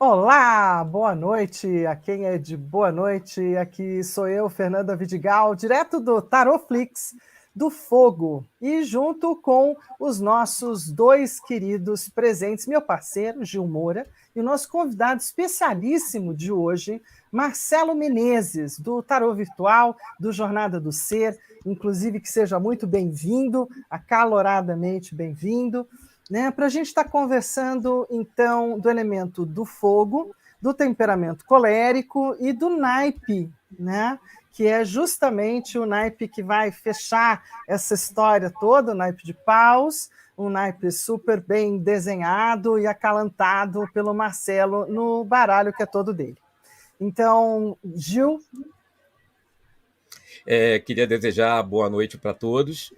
Olá, boa noite a quem é de boa noite. Aqui sou eu, Fernanda Vidigal, direto do Tarotflix do Fogo, e junto com os nossos dois queridos presentes, meu parceiro Gil Moura e o nosso convidado especialíssimo de hoje, Marcelo Menezes, do Tarot Virtual, do Jornada do Ser, inclusive que seja muito bem-vindo, acaloradamente bem-vindo, né, para a gente estar conversando, então, do elemento do fogo, do temperamento colérico e do naipe, né, que é justamente o naipe que vai fechar essa história toda, o naipe de paus, um naipe super bem desenhado e acalantado pelo Marcelo no baralho que é todo dele. Então, Gil. Queria desejar boa noite para todos.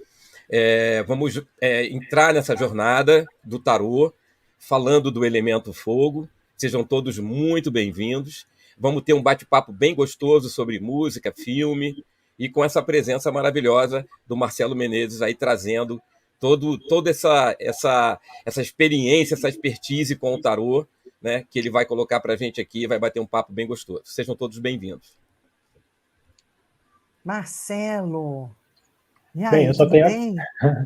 Vamos entrar nessa jornada do tarô, falando do elemento fogo. Sejam todos muito bem-vindos. Vamos ter um bate-papo bem gostoso sobre música, filme, e com essa presença maravilhosa do Marcelo Menezes aí trazendo toda essa experiência, essa expertise com o tarô, né, que ele vai colocar para a gente aqui, vai bater um papo bem gostoso. Sejam todos bem-vindos. Marcelo, e Bem, aí, tudo bem?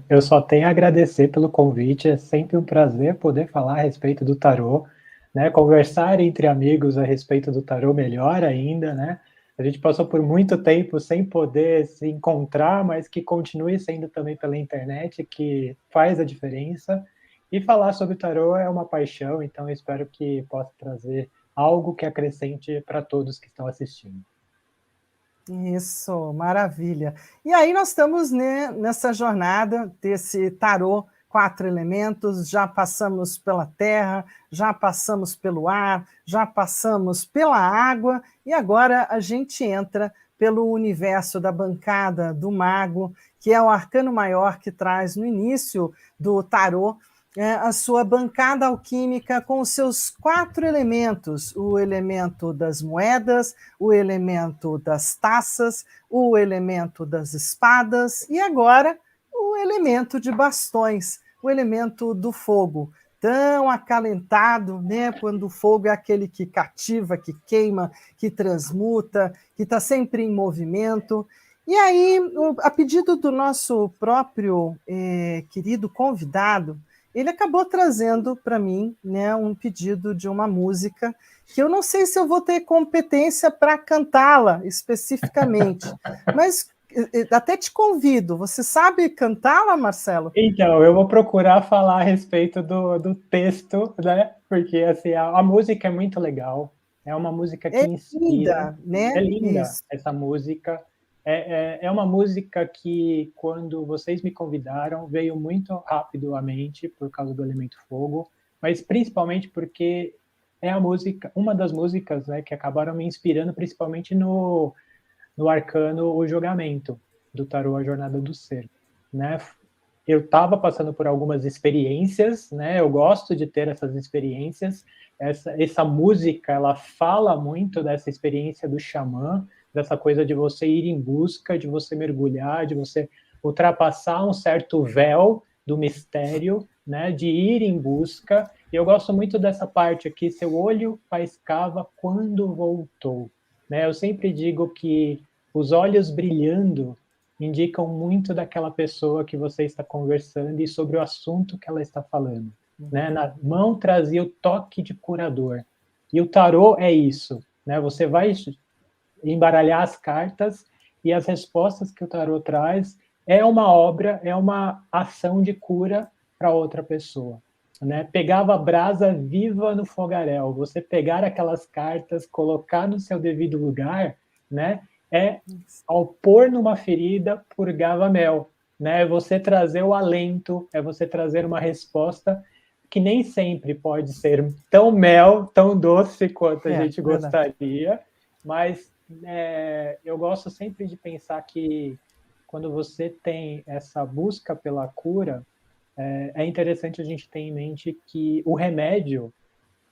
eu só tenho a agradecer pelo convite. É sempre um prazer poder falar a respeito do tarô, né? Conversar entre amigos a respeito do tarô melhor ainda, né? A gente passou por muito tempo sem poder se encontrar, mas que continue sendo também pela internet, que faz a diferença. E falar sobre tarô é uma paixão, então eu espero que possa trazer algo que acrescente para todos que estão assistindo. Isso, maravilha. E aí nós estamos, né, nessa jornada desse tarô, 4 elementos, já passamos pela terra, já passamos pelo ar, já passamos pela água, e agora a gente entra pelo universo da bancada do mago, que é o arcano maior que traz no início do tarô a sua bancada alquímica com os seus 4 elementos: o elemento das moedas, o elemento das taças, o elemento das espadas e agora o elemento de bastões, o elemento do fogo, tão acalentado, né? Quando o fogo é aquele que cativa, que queima, que transmuta, que está sempre em movimento. E aí, a pedido do nosso próprio querido convidado, ele acabou trazendo para mim, né, um pedido de uma música que eu não sei se eu vou ter competência para cantá-la especificamente, mas até te convido. Você sabe cantá-la, Marcelo? Então, eu vou procurar falar a respeito do texto, né? Porque assim, a música é muito legal, é uma música É que inspira, linda, né? é linda Isso. essa música. É uma música que, quando vocês me convidaram, veio muito rápido à mente por causa do elemento fogo, mas principalmente porque é a música, uma das músicas, né, que acabaram me inspirando, principalmente no arcano O Julgamento, do tarô A Jornada do Ser, né? Eu estava passando por algumas experiências, né? Eu gosto de ter essas experiências. Essa música, ela fala muito dessa experiência do xamã, dessa coisa de você ir em busca, de você mergulhar, de você ultrapassar um certo véu do mistério, né? De ir em busca. E eu gosto muito dessa parte aqui, seu olho faiscava quando voltou, né? Eu sempre digo que os olhos brilhando indicam muito daquela pessoa que você está conversando e sobre o assunto que ela está falando, né? Na mão trazia o toque de curador. E o tarô é isso, né? Você vai embaralhar as cartas e as respostas que o tarô traz é uma obra, é uma ação de cura para outra pessoa. Né? Pegava a brasa viva no fogaréu, você pegar aquelas cartas, colocar no seu devido lugar, né? É ao pôr numa ferida, purgava mel, né? É você trazer o alento, é você trazer uma resposta que nem sempre pode ser tão mel, tão doce quanto a gente Verdade. gostaria, mas eu gosto sempre de pensar que quando você tem essa busca pela cura, é interessante a gente ter em mente que o remédio,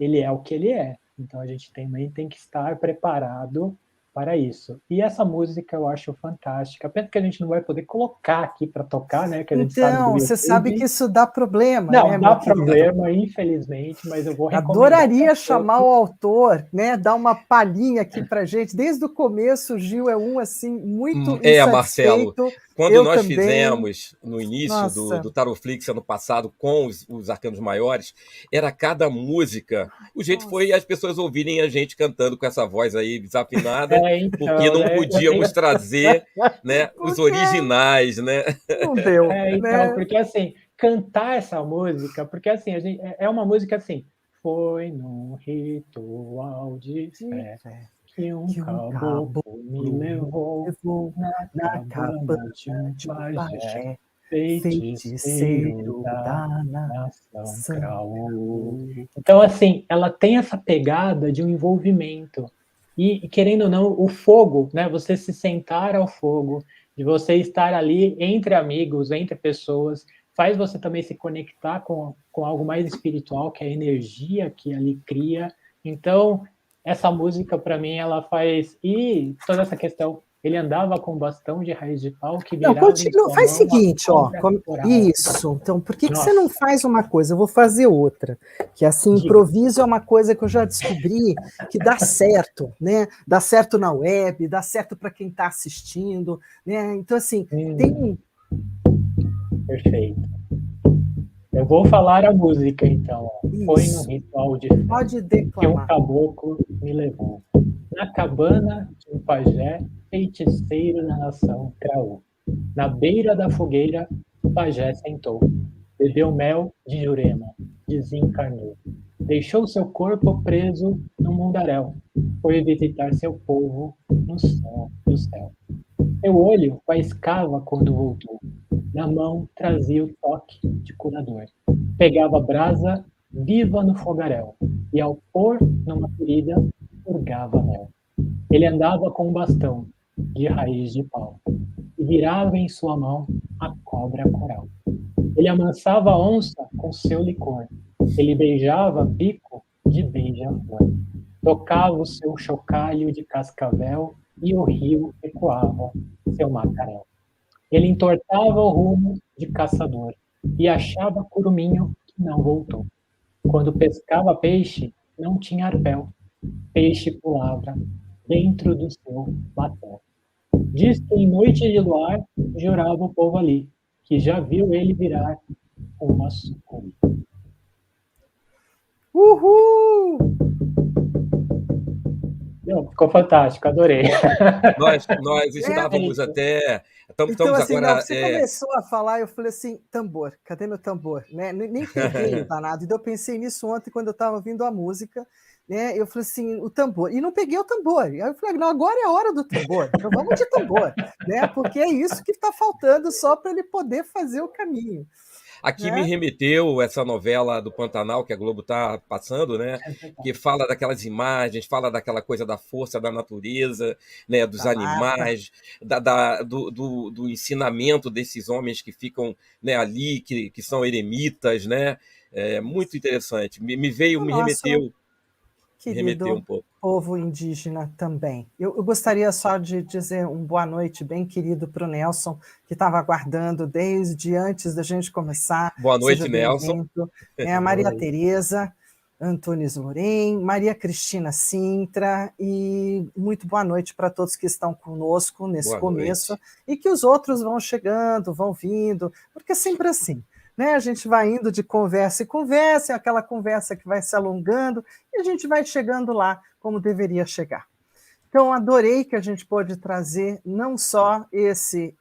ele é o que ele é. Então a gente também tem que estar preparado para isso. E essa música eu acho fantástica. Pena que a gente não vai poder colocar aqui para tocar, né? Que a gente sabe do Então, você sabe YouTube. que isso dá problema, Não, né, dá meu querido? problema, infelizmente, mas eu vou recomendar. Adoraria chamar o autor, né, dar uma palhinha aqui para gente. Desde o começo, o Gil é um assim muito Marcelo, insatisfeito. quando Eu nós também. fizemos no início Nossa, do Tarotflix ano passado com os arcanos maiores, era cada música. O jeito foi nossa. as pessoas ouvirem a gente cantando com essa voz aí desafinada, porque Então, não né? Eu podíamos tenho... trazer, né, os Porque originais, né? não deu, Então, né? porque assim, cantar essa música, porque assim, a gente, é uma música assim, foi num ritual de De fé fé que um que um caboclo caboclo me me levou levou na na cabana cabana de um de um pajé, pajé, feiticeiro feiticeiro da da nação nação. Craú. Então, assim, ela tem essa pegada de um envolvimento. E, querendo ou não, o fogo, né? Você se sentar ao fogo, de você estar ali entre amigos, entre pessoas, faz você também se conectar com algo mais espiritual, que é a energia que ali cria. Então, essa música, para mim, ela faz... E toda essa questão, ele andava com um bastão de raiz de pau que Não, virava em continua. sua Faz o mão a seguinte, ó. cobra coral. Isso. Então, por que você não Nossa, faz uma coisa? Eu vou fazer outra. Que assim, diga. improviso é uma coisa que eu já descobri que dá certo, né? Dá certo na web, dá certo para quem está assistindo, né? Então, assim, tem. Perfeito. Eu vou falar a música, então. Foi no Isso. ritual de fé Pode que um declamar. caboclo me levou. Na cabana de um pajé, feiticeiro da nação Craú. Na beira da fogueira, o pajé sentou. Bebeu mel de Jurema, desencarnou. Deixou seu corpo preso no mundaréu. Foi visitar seu povo no céu do céu. Seu olho faiscava quando voltou. Na mão trazia o toque de curador. Pegava brasa viva no fogaréu e, ao pôr numa ferida, purgava mel. Ele andava com um bastão de raiz de pau e virava em sua mão a cobra coral. Ele amansava a onça com seu licor. Ele beijava bico de beija-flor. Tocava o seu chocalho de cascavel e o rio ecoava seu macarel. Ele entortava o rumo de caçador e achava curuminho que não voltou. Quando pescava peixe, não tinha arpel. Peixe pulava dentro do seu batel. Diz que em noite de luar jurava o povo ali, que já viu ele virar uma sucuri. Uhul! Não, ficou fantástico, adorei. Nós estávamos até. Então, Estamos assim, não, agora. você começou a falar, eu falei assim, tambor, cadê meu tambor? Né? Nem peguei o danado. Então, eu pensei nisso ontem, quando eu estava ouvindo a música, né? Eu falei assim, o tambor. E não peguei o tambor. Aí eu falei, não, agora é a hora do tambor. Então, vamos de tambor, né? Porque é isso que está faltando só para ele poder fazer o caminho. Aqui me Né? remeteu essa novela do Pantanal que a Globo está passando, né? Que fala daquelas imagens, fala daquela coisa da força da natureza, né? Dos Da mata. animais, do ensinamento desses homens que ficam, né, ali, que são eremitas, né? É muito interessante. O Me nosso remeteu um querido pouco. povo indígena também. Eu gostaria só de dizer um boa noite bem querido para o Nelson, que estava aguardando desde antes da gente começar. Boa Seja noite, Nelson. bem-vindo. A Maria Tereza, Antunes Morim, Maria Cristina Sintra, e muito boa noite para todos que estão conosco nesse Boa começo, noite. e que os outros vão chegando, vão vindo, porque é sempre assim. Né? A gente vai indo de conversa em conversa, é aquela conversa que vai se alongando, e a gente vai chegando lá como deveria chegar. Então, adorei que a gente pôde trazer não só esse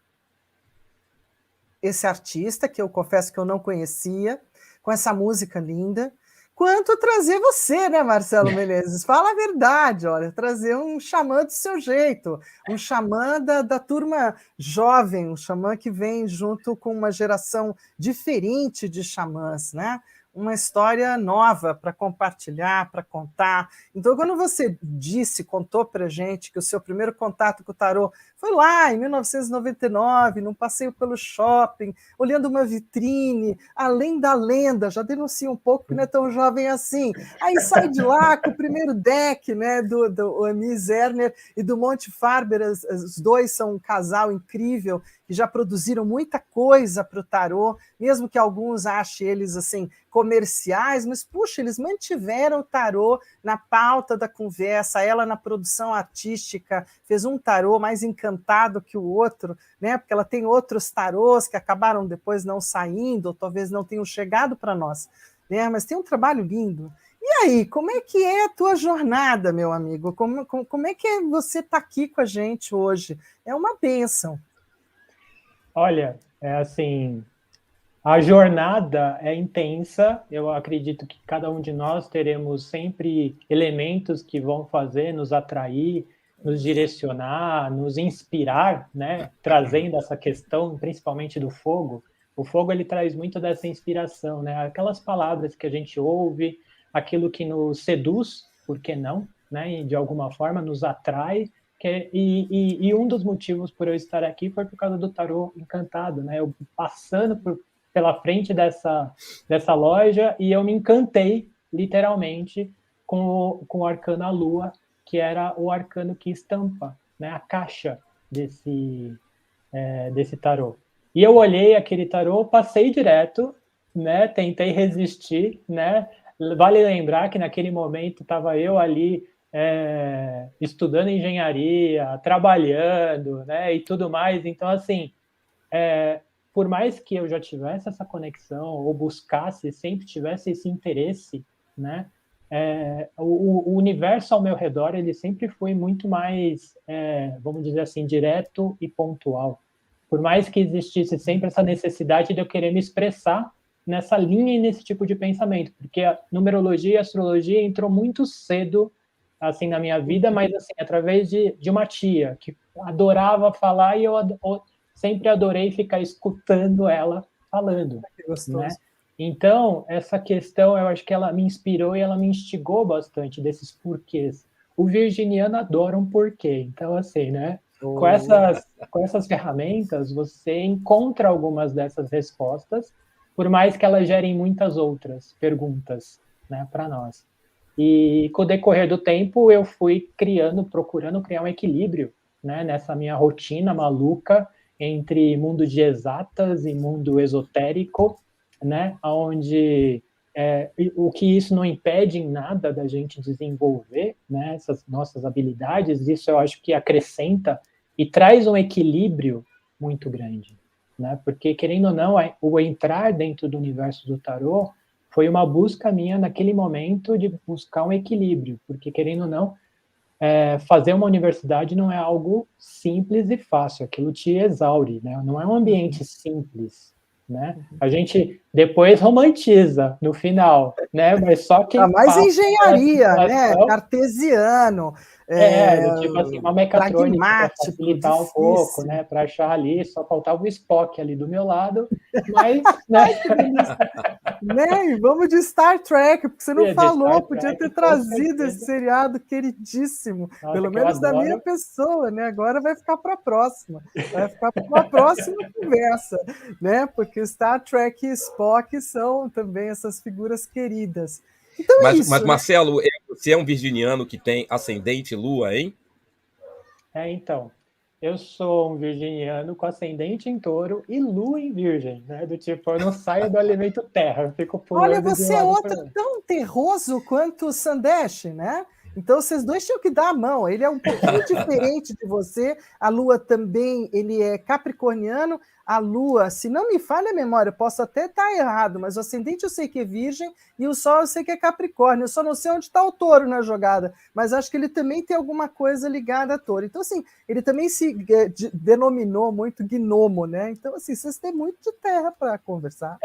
artista, que eu confesso que eu não conhecia, com essa música linda, quanto trazer você, né, Marcelo Menezes? Fala a verdade, olha, trazer um xamã do seu jeito, um xamã da turma jovem, um xamã que vem junto com uma geração diferente de xamãs, né? uma história nova para compartilhar, para contar. Então, quando você contou para a gente que o seu primeiro contato com o tarô foi lá em 1999, num passeio pelo shopping, olhando uma vitrine, além da lenda, já denuncia um pouco que não é tão jovem assim. Aí sai de lá com o primeiro deck, né, do Ami Zerner e do Monte Farber, os dois são um casal incrível, que já produziram muita coisa para o tarô, mesmo que alguns achem eles assim comerciais, mas puxa, eles mantiveram o tarô na pauta da conversa, ela na produção artística fez um tarô mais encantado que o outro, né? Porque ela tem outros tarôs que acabaram depois não saindo, ou talvez não tenham chegado para nós, né? Mas tem um trabalho lindo. E aí, como é que é a tua jornada, meu amigo? Como é que é você estar aqui com a gente hoje? É uma bênção. Olha, é assim, a jornada é intensa. Eu acredito que cada um de nós teremos sempre elementos que vão fazer nos atrair, nos direcionar, nos inspirar, né? Trazendo essa questão, principalmente do fogo. O fogo ele traz muito dessa inspiração, né? Aquelas palavras que a gente ouve, aquilo que nos seduz, por que não, né? E de alguma forma nos atrai. E um dos motivos por eu estar aqui foi por causa do tarô encantado, né? Eu passando pela frente dessa loja e eu me encantei, literalmente, com o arcano à lua, que era o arcano que estampa, né, a caixa desse tarô. E eu olhei aquele tarô, passei direto, né, tentei resistir, né? Vale lembrar que naquele momento estava eu ali estudando engenharia, trabalhando, né, e tudo mais. Então, assim, por mais que eu já tivesse essa conexão ou buscasse, sempre tivesse esse interesse, né, o universo ao meu redor ele sempre foi muito mais, vamos dizer assim, direto e pontual. Por mais que existisse sempre essa necessidade de eu querer me expressar nessa linha e nesse tipo de pensamento, porque a numerologia e a astrologia entrou muito cedo assim na minha vida, mas assim através de uma tia que adorava falar e eu sempre adorei ficar escutando ela falando, né? Então, essa questão, eu acho que ela me inspirou e ela me instigou bastante desses porquês. O virginiano adora um porquê. Então, assim, né? Com essas ferramentas, você encontra algumas dessas respostas, por mais que elas gerem muitas outras perguntas, né, para nós. E com o decorrer do tempo, eu fui procurando criar um equilíbrio, né, nessa minha rotina maluca entre mundo de exatas e mundo esotérico, né, onde o que isso não impede em nada da gente desenvolver, né, essas nossas habilidades, isso eu acho que acrescenta e traz um equilíbrio muito grande, né, porque querendo ou não, o entrar dentro do universo do tarô foi uma busca minha naquele momento de buscar um equilíbrio, porque querendo ou não, fazer uma universidade não é algo simples e fácil, aquilo te exaure, né? Não é um ambiente simples, né? A gente depois romantiza no final, né? Mas só quem mais engenharia, né? Situação, Cartesiano, tipo assim, uma mecatrônica para facilitar difícil. um pouco, né? Para achar ali, só faltava o Spock ali do meu lado, mas, né? Né? Vamos de Star Trek, porque você não falou, podia ter trazido esse seriado queridíssimo, nossa, pelo menos da minha pessoa, né? Agora vai ficar para a próxima, vai ficar para uma próxima conversa, né? Porque Star Trek e Spock são também essas figuras queridas. Então mas Marcelo, você é um virginiano que tem ascendente lua, hein? Então, eu sou um virginiano com ascendente em touro e lua em virgem, né? Do tipo, eu não saio do elemento terra, eu fico pulando. Olha, você é outro tão terroso quanto o Sandesh, né? Então, vocês dois tinham que dar a mão. Ele é um pouquinho diferente de você. A Lua também, ele é capricorniano. A Lua, se não me falha a memória, eu posso até estar errado, mas o ascendente eu sei que é virgem e o Sol eu sei que é capricórnio. Eu só não sei onde está o touro na jogada, mas acho que ele também tem alguma coisa ligada a touro. Então, assim, ele também se denominou muito gnomo, né? Então, assim, vocês têm muito de terra para conversar.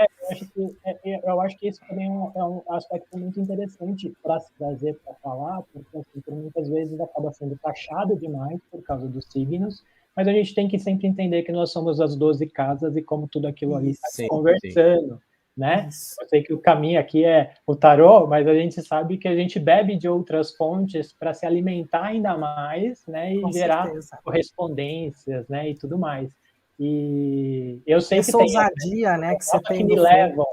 Eu acho que isso também é um aspecto muito interessante para se trazer para falar, porque assim, por muitas vezes acaba sendo taxado demais por causa dos signos, mas a gente tem que sempre entender que nós somos as 12 casas e como tudo aquilo ali está conversando, né? Isso. Eu sei que o caminho aqui é o tarô, mas a gente sabe que a gente bebe de outras fontes para se alimentar ainda mais, né? E Com gerar certeza. correspondências, né? E tudo mais. E eu sei que Essa tem ousadia, né, que você que tem me do fogo. levam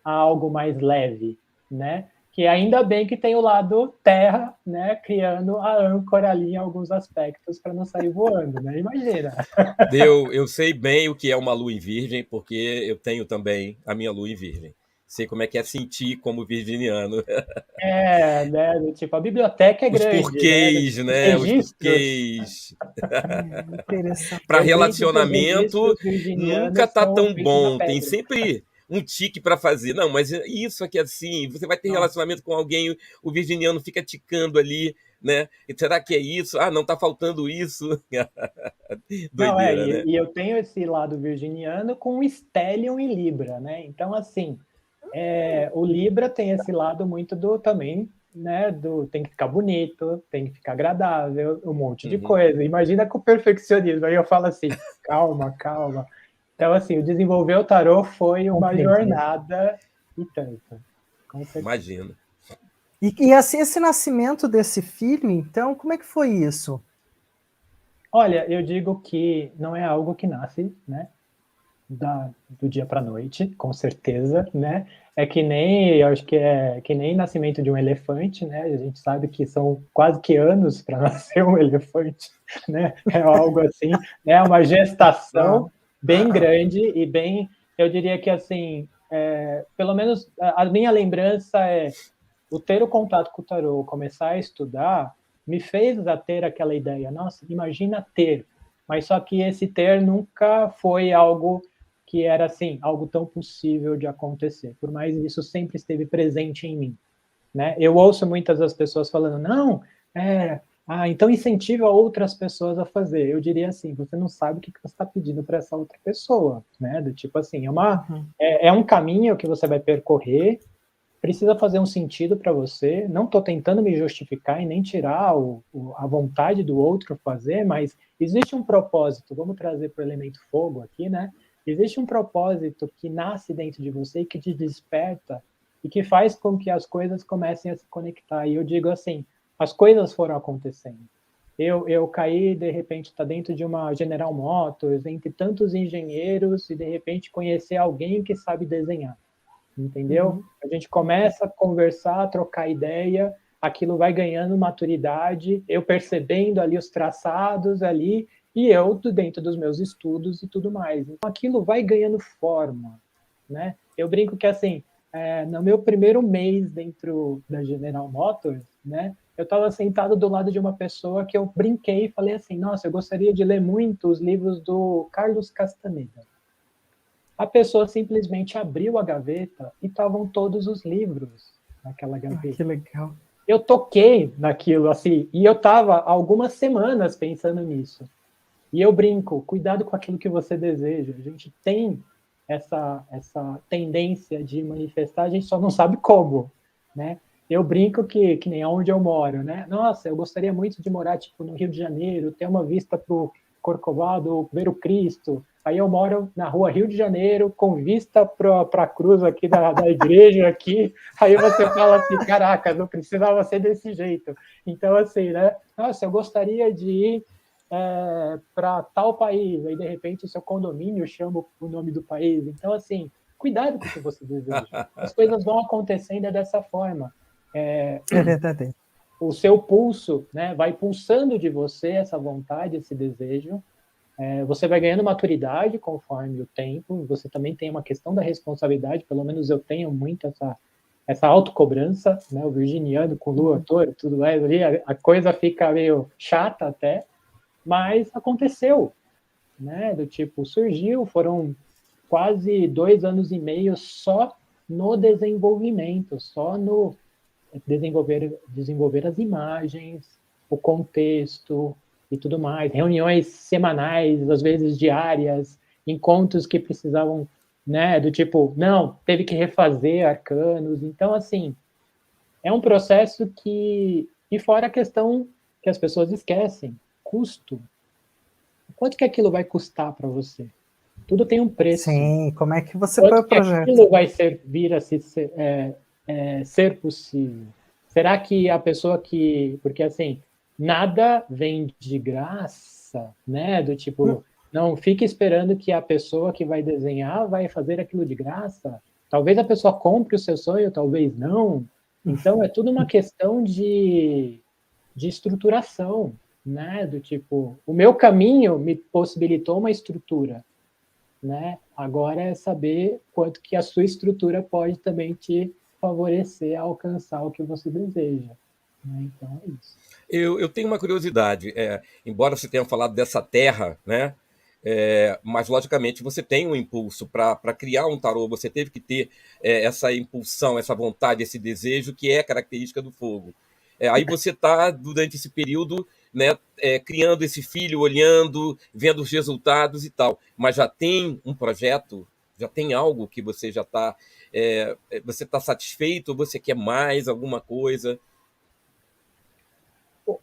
a algo mais leve, né? Que ainda bem que tem o lado terra, né? Criando a âncora ali em alguns aspectos para não sair voando, né? Imagina. Eu sei bem o que é uma lua em virgem, porque eu tenho também a minha lua em virgem. Sei como é que é sentir como virginiano. Né? Tipo, a biblioteca é Os grande, né? porquês, Os né? Os registros. porquês. Interessante. Para Eu brinco que os relacionamento registros nunca virginianos tá são tão feitos da bom. Tem pedra. sempre um tique para fazer. Não, mas isso aqui é assim. Você vai ter Nossa. relacionamento com alguém, o virginiano fica ticando ali, né? E será que é isso? Ah, não, tá faltando isso. Não, Doideira, né? e eu tenho esse lado virginiano com o Stellium em Libra, né? Então, assim, o Libra tem esse lado muito do também, né? Do tem que ficar bonito, tem que ficar agradável, um monte de coisa. Imagina com o perfeccionismo. Aí eu falo assim, calma, calma. Então, assim, o desenvolver o tarô foi uma jornada e tanto. Com certeza. Imagina. E assim, esse nascimento desse filho, então, como é que foi isso? Olha, eu digo que não é algo que nasce, né? Do dia para a noite, com certeza, né? É que nem, eu acho que é que nem nascimento de um elefante, né? A gente sabe que são quase que anos para nascer um elefante, né? É algo assim, né? Uma gestação bem grande e bem, eu diria que assim, pelo menos a minha lembrança é o ter o contato com o tarô, começar a estudar, me fez a ter aquela ideia, nossa, imagina ter, mas só que esse ter nunca foi algo que era assim, algo tão possível de acontecer, por mais isso sempre esteve presente em mim, né? Eu ouço muitas das pessoas falando, não, então incentive a outras pessoas a fazer. Eu diria assim, você não sabe o que você está pedindo para essa outra pessoa, né? Do tipo assim, é um caminho que você vai percorrer, precisa fazer um sentido para você. Não estou tentando me justificar e nem tirar a vontade do outro fazer, mas existe um propósito. Vamos trazer para o elemento fogo aqui, né? Existe um propósito que nasce dentro de você, que te desperta e que faz com que as coisas comecem a se conectar. E eu digo assim, as coisas foram acontecendo. Eu caí, de repente, está dentro de uma General Motors, entre tantos engenheiros, e de repente conhecer alguém que sabe desenhar, entendeu? A gente começa a conversar, a trocar ideia, aquilo vai ganhando maturidade, eu percebendo ali os traçados ali, e eu dentro dos meus estudos e tudo mais. Então, aquilo vai ganhando forma, né? Eu brinco que, assim, no meu primeiro mês dentro da General Motors, né, eu estava sentado do lado de uma pessoa que eu brinquei e falei assim, nossa, eu gostaria de ler muito os livros do Carlos Castaneda. A pessoa simplesmente abriu a gaveta e estavam todos os livros naquela gaveta. Que legal. Eu toquei naquilo, assim, e eu estava algumas semanas pensando nisso. E eu brinco, cuidado com aquilo que você deseja. A gente tem essa tendência de manifestar, a gente só não sabe como, né? Eu brinco que nem onde eu moro, né? Nossa, eu gostaria muito de morar, tipo, no Rio de Janeiro, ter uma vista para o Corcovado, ver o Cristo. Aí eu moro na rua Rio de Janeiro, com vista para a cruz aqui da igreja aqui. Aí você fala assim, caraca, não precisava ser desse jeito. Então, assim, né? Nossa, eu gostaria de ir para tal país. Aí, de repente, o seu condomínio chama o nome do país. Então, assim, cuidado com o que você deseja. As coisas vão acontecendo dessa forma. É verdadeiro. O seu pulso, né, vai pulsando de você essa vontade, esse desejo. Você vai ganhando maturidade conforme o tempo. Você também tem uma questão da responsabilidade. Pelo menos eu tenho muito essa autocobrança, né? O virginiano com lua, touro, tudo mais ali. A coisa fica meio chata até, mas aconteceu, né? Do tipo, surgiu, foram quase 2 anos e meio só no desenvolvimento, só no desenvolver as imagens, o contexto e tudo mais, reuniões semanais, às vezes diárias, encontros que precisavam, né, do tipo, não, teve que refazer arcanos. Então, assim, é um processo que, e fora a questão que as pessoas esquecem, custo. Quanto que aquilo vai custar para você? Tudo tem um preço. Sim, como é que você põe o Quanto que projeto? aquilo vai vir a ser possível? Será que a pessoa que... Porque, assim, nada vem de graça, né? Do tipo, não fique esperando que a pessoa que vai desenhar vai fazer aquilo de graça. Talvez a pessoa compre o seu sonho, talvez não. Então, é tudo uma questão de estruturação, né? Do tipo, o meu caminho me possibilitou uma estrutura, né? Agora é saber quanto que a sua estrutura pode também te favorecer a alcançar o que você deseja, né? Então é isso. Eu tenho uma curiosidade, embora você tenha falado dessa terra, né? Mas logicamente você tem um impulso para criar um tarô, você teve que ter essa impulsão, essa vontade, esse desejo que é característica do fogo. Aí você está, durante esse período, né, criando esse filho, olhando, vendo os resultados e tal, mas já tem um projeto, já tem algo que você já está, você está satisfeito, ou você quer mais alguma coisa?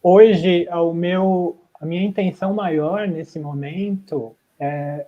Hoje, a minha intenção maior nesse momento é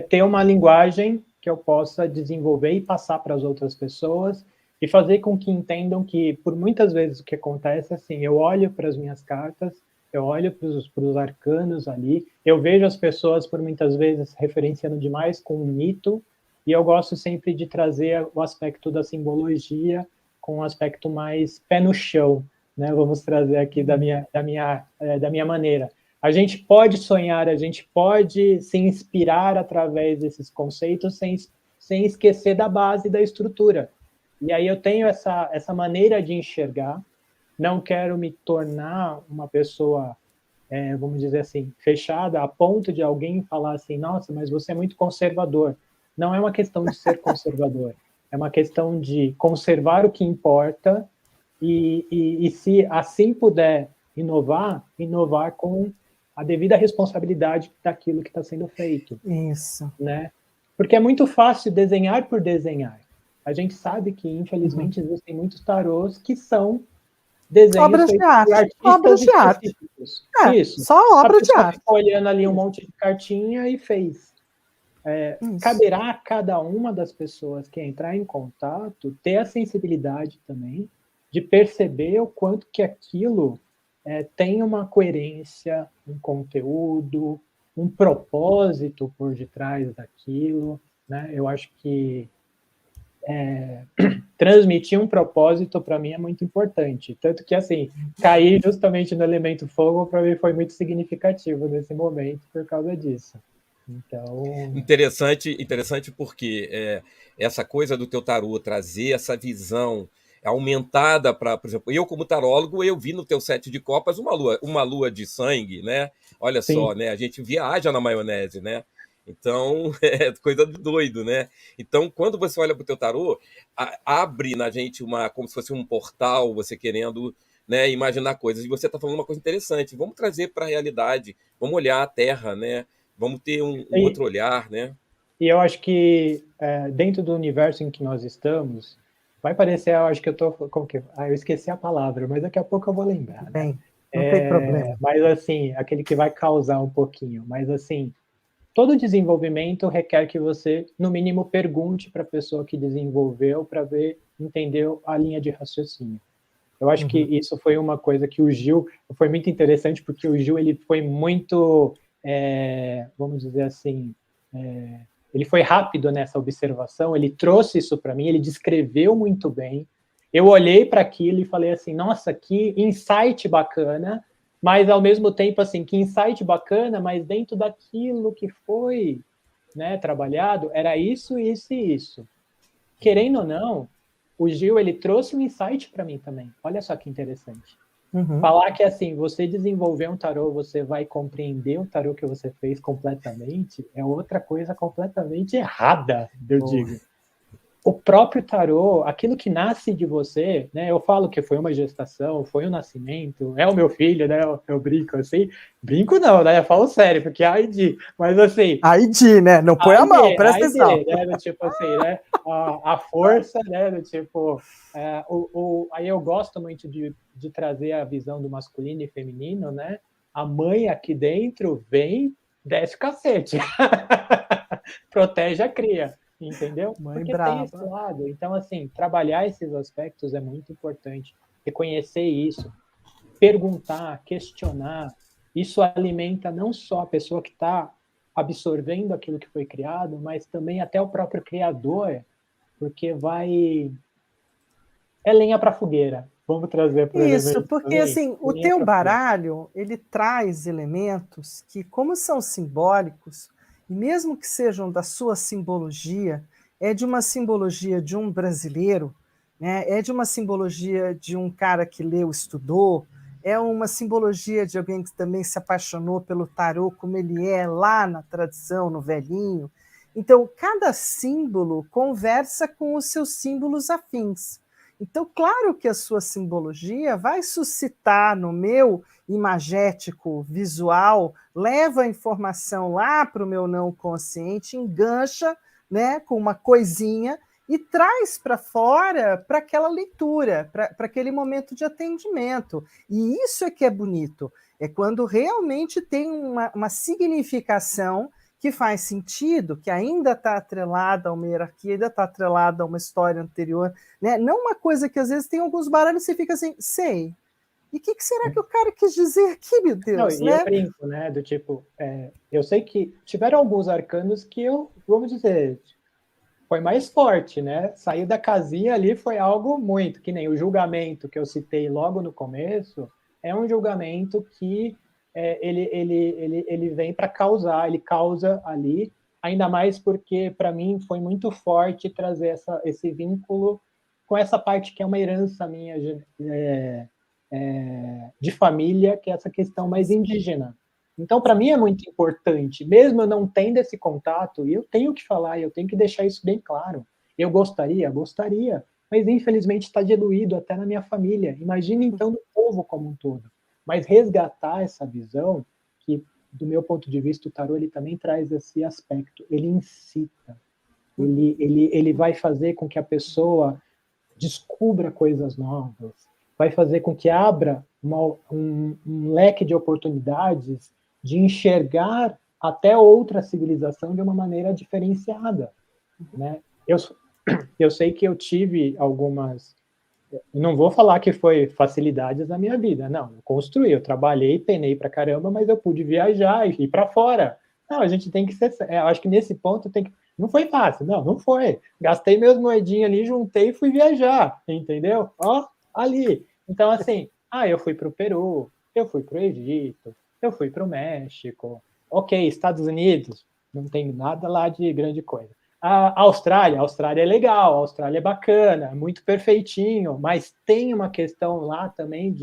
ter uma linguagem que eu possa desenvolver e passar para as outras pessoas e fazer com que entendam que, por muitas vezes, o que acontece é assim, eu olho para as minhas cartas, eu olho para os arcanos ali, eu vejo as pessoas, por muitas vezes, referenciando demais com um mito, e eu gosto sempre de trazer o aspecto da simbologia com um aspecto mais pé no chão, né? Vamos trazer aqui da minha maneira. A gente pode sonhar, a gente pode se inspirar através desses conceitos sem esquecer da base da estrutura. E aí eu tenho essa maneira de enxergar, não quero me tornar uma pessoa, vamos dizer assim, fechada, a ponto de alguém falar assim, nossa, mas você é muito conservador. Não é uma questão de ser conservador, é uma questão de conservar o que importa e se assim puder inovar com a devida responsabilidade daquilo que está sendo feito. Isso. Né? Porque é muito fácil desenhar por desenhar. A gente sabe que, infelizmente, existem muitos tarôs que são desenhos Obras de feitos por arte. artistas Obras de arte. específicos. Isso. Só A obra de pessoa arte. ficou olhando ali um monte de cartinha e fez. Caberá a cada uma das pessoas que entrar em contato ter a sensibilidade também de perceber o quanto que aquilo tem uma coerência, um conteúdo, um propósito por detrás daquilo, né? Eu acho que transmitir um propósito para mim é muito importante, tanto que assim cair justamente no elemento fogo para mim foi muito significativo nesse momento por causa disso. Então, interessante porque essa coisa do teu tarô trazer essa visão aumentada para, por exemplo, eu como tarólogo, eu vi no teu sete de copas uma lua de sangue, né? Olha sim. só, né? A gente viaja na maionese, né? Então, é coisa de doido, né? Então, quando você olha para o teu tarô, abre na gente como se fosse um portal, você querendo, né, imaginar coisas. E você está falando uma coisa interessante. Vamos trazer para a realidade, vamos olhar a Terra, né? Vamos ter um outro olhar, né? E eu acho que dentro do universo em que nós estamos, vai parecer, eu acho que eu tô, como que, eu esqueci a palavra, mas daqui a pouco eu vou lembrar, né? Bem, não tem problema. Mas assim, aquele que vai causar um pouquinho, mas assim, todo desenvolvimento requer que você, no mínimo, pergunte para a pessoa que desenvolveu para ver, entendeu a linha de raciocínio. Eu acho que isso foi uma coisa que o Gil, foi muito interessante, porque o Gil, ele foi muito, vamos dizer assim, ele foi rápido nessa observação, ele trouxe isso para mim, ele descreveu muito bem. Eu olhei para aquilo e falei assim, nossa, que insight bacana, mas ao mesmo tempo assim, que insight bacana, mas dentro daquilo que foi, né, trabalhado, era isso, isso e isso. Querendo ou não, o Gil, ele trouxe um insight para mim também. Olha só que interessante. Falar que, assim, você desenvolver um tarô, você vai compreender o tarô que você fez completamente, é outra coisa completamente errada, eu digo. O próprio tarô, aquilo que nasce de você, né? Eu falo que foi uma gestação, foi um nascimento, é o meu filho, né? Eu brinco assim. Brinco não, né? Eu falo sério, porque é ID. Mas assim... ID, né? Não põe a mão, presta atenção. né? Do tipo assim, né? A força, né? Do tipo... aí eu gosto muito de trazer a visão do masculino e feminino, né? A mãe aqui dentro vem, desce o cacete. Protege a cria, entendeu? Mãe Porque brava. tem esse lado. Então, assim, trabalhar esses aspectos é muito importante. Reconhecer isso, perguntar, questionar. Isso alimenta não só a pessoa que está absorvendo aquilo que foi criado, mas também até o próprio criador, porque é lenha para fogueira. Vamos trazer para o Isso, elemento porque também. assim, o Lenha teu pra fogueira. baralho, ele traz elementos que, como são simbólicos, e mesmo que sejam da sua simbologia, é de uma simbologia de um brasileiro, né? É de uma simbologia de um cara que leu, estudou, é uma simbologia de alguém que também se apaixonou pelo tarô, como ele é lá na tradição, no velhinho. Então, cada símbolo conversa com os seus símbolos afins. Então, claro que a sua simbologia vai suscitar no meu imagético visual, leva a informação lá para o meu não consciente, engancha, né, com uma coisinha e traz para fora para aquela leitura, para aquele momento de atendimento. E isso é que é bonito, é quando realmente tem uma significação que faz sentido, que ainda está atrelada a uma hierarquia, ainda está atrelada a uma história anterior, né? Não uma coisa que às vezes tem alguns baralhos e você fica assim, sei. E o que será que o cara quis dizer aqui, meu Não, Deus, e eu né? brinco, né? Do tipo, eu sei que tiveram alguns arcanos que eu, vamos dizer, foi mais forte, né? Sair da casinha ali foi algo muito, que nem o julgamento que eu citei logo no começo, é um julgamento que ele vem para causar, ele causa ali, ainda mais porque, para mim, foi muito forte trazer esse vínculo com essa parte que é uma herança minha de família, que é essa questão mais indígena. Então, para mim é muito importante, mesmo eu não tendo esse contato, e eu tenho que falar, eu tenho que deixar isso bem claro. Eu gostaria, mas infelizmente está diluído até na minha família. Imagina então no povo como um todo. Mas resgatar essa visão, que do meu ponto de vista o tarô ele também traz esse aspecto, ele incita, ele vai fazer com que a pessoa descubra coisas novas, vai fazer com que abra um leque de oportunidades de enxergar até outra civilização de uma maneira diferenciada, né? Eu sei que eu tive algumas, não vou falar que foi facilidades na minha vida, não, eu construí, eu trabalhei, penei pra caramba, mas eu pude viajar e ir para fora. Não, a gente tem que ser, eu acho que nesse ponto tem que, não foi fácil, não foi. Gastei meus moedinhas ali, juntei e fui viajar, entendeu? Ó, ali. Então, assim, eu fui para o Peru, eu fui para o Egito, eu fui para o México. Ok, Estados Unidos, não tem nada lá de grande coisa. A Austrália é legal, a Austrália é bacana, muito perfeitinho, mas tem uma questão lá também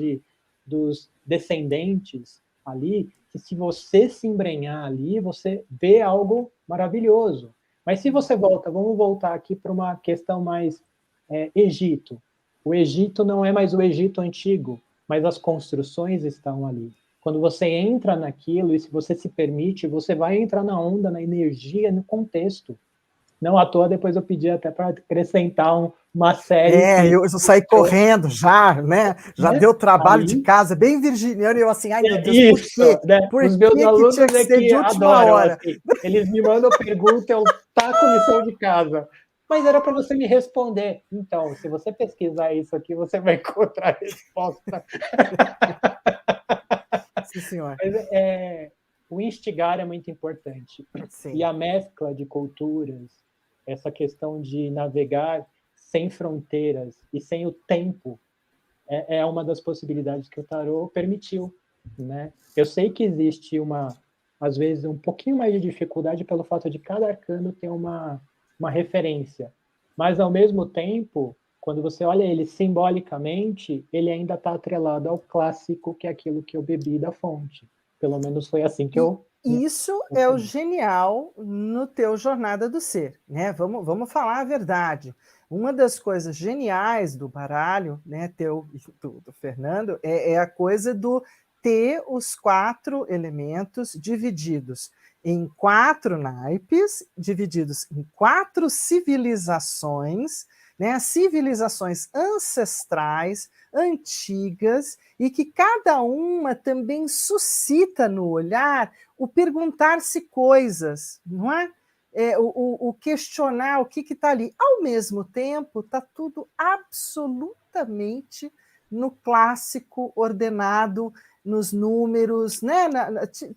dos descendentes ali, que se você se embrenhar ali, você vê algo maravilhoso. Mas se você vamos voltar aqui para uma questão mais Egito. O Egito não é mais o Egito antigo, mas as construções estão ali. Quando você entra naquilo e se você se permite, você vai entrar na onda, na energia, no contexto. Não à toa, depois eu pedi até para acrescentar uma série. Eu saí correndo já, né? Já Né? deu trabalho de Aí, casa, bem virginiano, e eu assim, ai meu Deus, por isso, quê? né? Por Os meus que tinha alunos que ser que de última adoram, hora? assim, eles me mandam pergunta, eu taco lição de casa. Mas era para você me responder. Então, se você pesquisar isso aqui, você vai encontrar a resposta. Sim, senhor. Mas, o instigar é muito importante. Sim. E a mescla de culturas, essa questão de navegar sem fronteiras e sem o tempo, é uma das possibilidades que o tarô permitiu, né? Eu sei que existe às vezes, um pouquinho mais de dificuldade pelo fato de cada arcano ter uma referência, mas ao mesmo tempo, quando você olha ele simbolicamente, ele ainda está atrelado ao clássico, que é aquilo que eu bebi da fonte. Pelo menos foi assim que eu... Isso é o genial no teu Jornada do Ser, né? Vamos falar a verdade. Uma das coisas geniais do baralho, né, do Fernando, é a coisa do ter os 4 elementos divididos em 4 naipes, divididos em 4 civilizações, né? Civilizações ancestrais, antigas, e que cada uma também suscita no olhar o perguntar-se coisas, não é? O questionar o que está ali. Ao mesmo tempo, está tudo absolutamente no clássico, ordenado, nos números, né?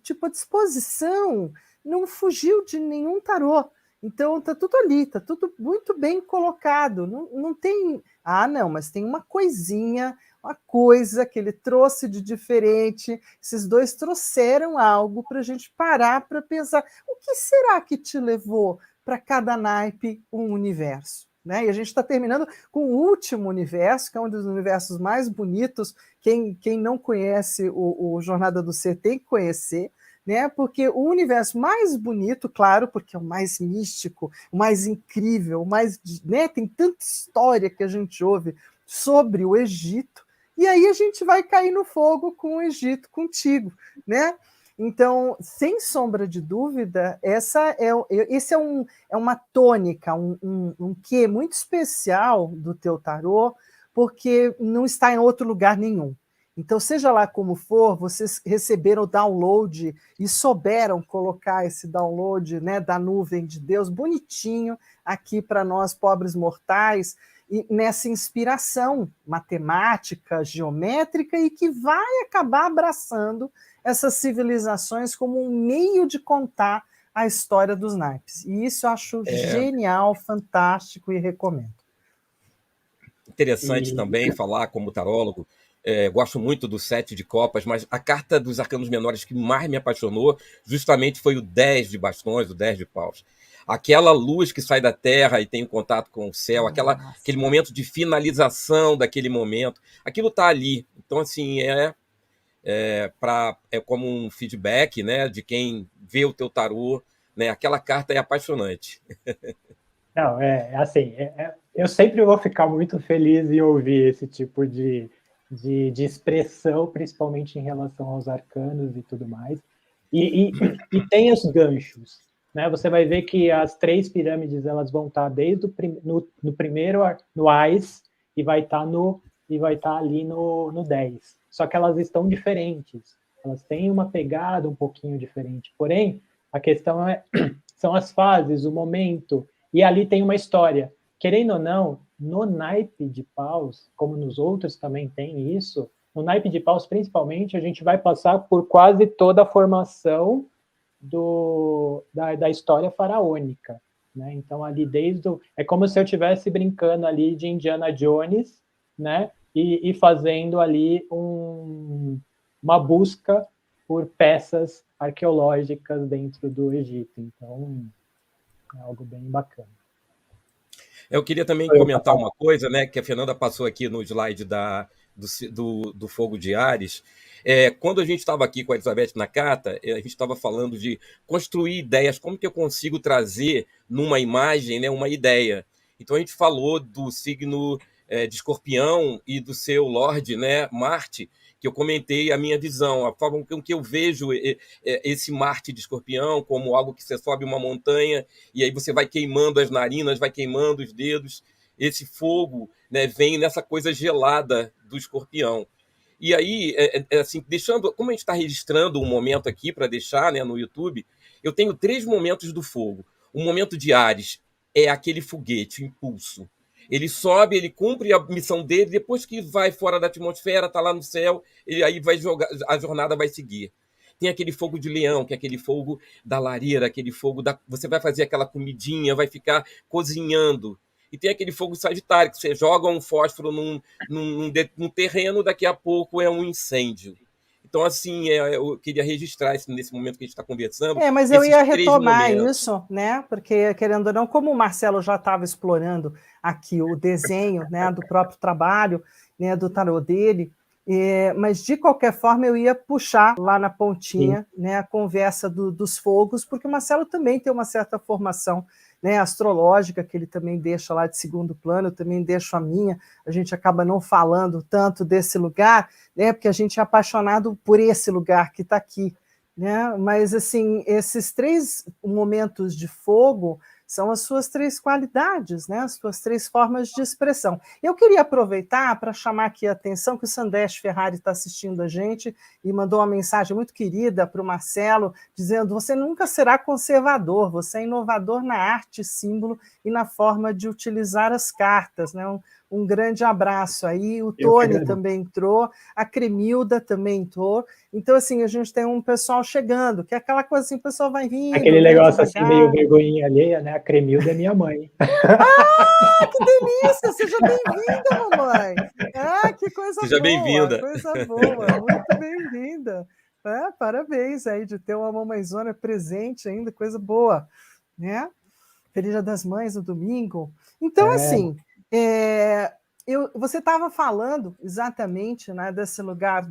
Tipo, a disposição não fugiu de nenhum tarô. Então, está tudo ali, está tudo muito bem colocado. Não tem... não, mas tem uma coisinha, uma coisa que ele trouxe de diferente. Esses dois trouxeram algo para a gente parar para pensar. O que será que te levou para cada naipe um universo? Né? E a gente está terminando com o último universo, que é um dos universos mais bonitos. Quem não conhece o Jornada do Ser tem que conhecer, né? Porque o universo mais bonito, claro, porque é o mais místico, o mais incrível, o mais, né? Tem tanta história que a gente ouve sobre o Egito, e aí a gente vai cair no fogo com o Egito contigo, né? Então, sem sombra de dúvida, esse é uma tônica, um quê muito especial do teu tarô, porque não está em outro lugar nenhum. Então, seja lá como for, vocês receberam o download e souberam colocar esse download, né, da nuvem de Deus bonitinho aqui para nós, pobres mortais, e nessa inspiração matemática, geométrica, e que vai acabar abraçando essas civilizações como um meio de contar a história dos naipes. E isso eu acho genial, fantástico e recomendo. Interessante também falar como tarólogo. Gosto muito do 7 de copas, mas a carta dos arcanos menores que mais me apaixonou justamente foi o 10 de bastões, o 10 de paus. Aquela luz que sai da terra e tem contato com o céu, aquele momento de finalização daquele momento, aquilo está ali. Então, assim, é como um feedback, né, de quem vê o teu tarô, né? Aquela carta é apaixonante. Não, assim, eu sempre vou ficar muito feliz em ouvir esse tipo de expressão, principalmente em relação aos arcanos e tudo mais. E tem os ganchos, né? Você vai ver que as 3 pirâmides elas vão estar desde no primeiro, no Ás, e vai estar ali no 10. Só que elas estão diferentes. Elas têm uma pegada um pouquinho diferente. Porém, a questão são as fases, o momento, e ali tem uma história. Querendo ou não, no naipe de paus, como nos outros também tem isso, no naipe de paus, principalmente, a gente vai passar por quase toda a formação da história faraônica, né? Então, ali é como se eu estivesse brincando ali de Indiana Jones, né? E fazendo ali uma busca por peças arqueológicas dentro do Egito. Então, é algo bem bacana. Eu queria também comentar uma coisa, né, que a Fernanda passou aqui no slide do Fogo de Ares. Quando a gente estava aqui com a Elizabeth na carta, a gente estava falando de construir ideias, como que eu consigo trazer numa imagem, né, uma ideia. Então a gente falou do signo de Escorpião e do seu Lorde, né, Marte, que eu comentei a minha visão, a forma com que eu vejo esse Marte de Escorpião como algo que você sobe uma montanha e aí você vai queimando as narinas, vai queimando os dedos. Esse fogo, né, vem nessa coisa gelada do Escorpião. E aí, assim, como a gente está registrando um momento aqui para deixar, né, no YouTube, eu tenho 3 momentos do fogo. O momento de Ares é aquele foguete, o impulso. Ele sobe, ele cumpre a missão dele, depois que vai fora da atmosfera, está lá no céu, aí a jornada vai seguir. Tem aquele fogo de leão, que é aquele fogo da lareira, aquele fogo você vai fazer aquela comidinha, vai ficar cozinhando. E tem aquele fogo sagitário, que você joga um fósforo num terreno, daqui a pouco é um incêndio. Então, assim, eu queria registrar nesse momento que a gente está conversando. Mas eu ia retomar isso, né? Porque, querendo ou não, como o Marcelo já estava explorando aqui o desenho, né, do próprio trabalho, né, do tarô dele, mas de qualquer forma eu ia puxar lá na pontinha, né, a conversa dos fogos, porque o Marcelo também tem uma certa formação, né, astrológica, que ele também deixa lá de segundo plano, eu também deixo a minha, a gente acaba não falando tanto desse lugar, né, porque a gente é apaixonado por esse lugar que está aqui, né? Mas assim, esses 3 momentos de fogo são as suas 3 qualidades, né? As suas 3 formas de expressão. Eu queria aproveitar para chamar aqui a atenção que o Sandesh Ferrari está assistindo a gente e mandou uma mensagem muito querida para o Marcelo, dizendo: você nunca será conservador, você é inovador na arte, símbolo e na forma de utilizar as cartas, né? Um grande abraço aí. O Tony também entrou, a Cremilda também entrou. Então, assim, a gente tem um pessoal chegando, que é aquela coisa assim, o pessoal vai vindo. Aquele negócio assim, meio vergonhinha alheia, né? A Cremilda é minha mãe. Ah, que delícia! Seja bem-vinda, mamãe! Ah, que coisa Seja boa! bem-vinda. Coisa boa, muito bem-vinda. Parabéns aí de ter uma mamãezona presente ainda, coisa boa, né? Feliz Dia das Mães no domingo. Então, assim, você estava falando exatamente, né, desse lugar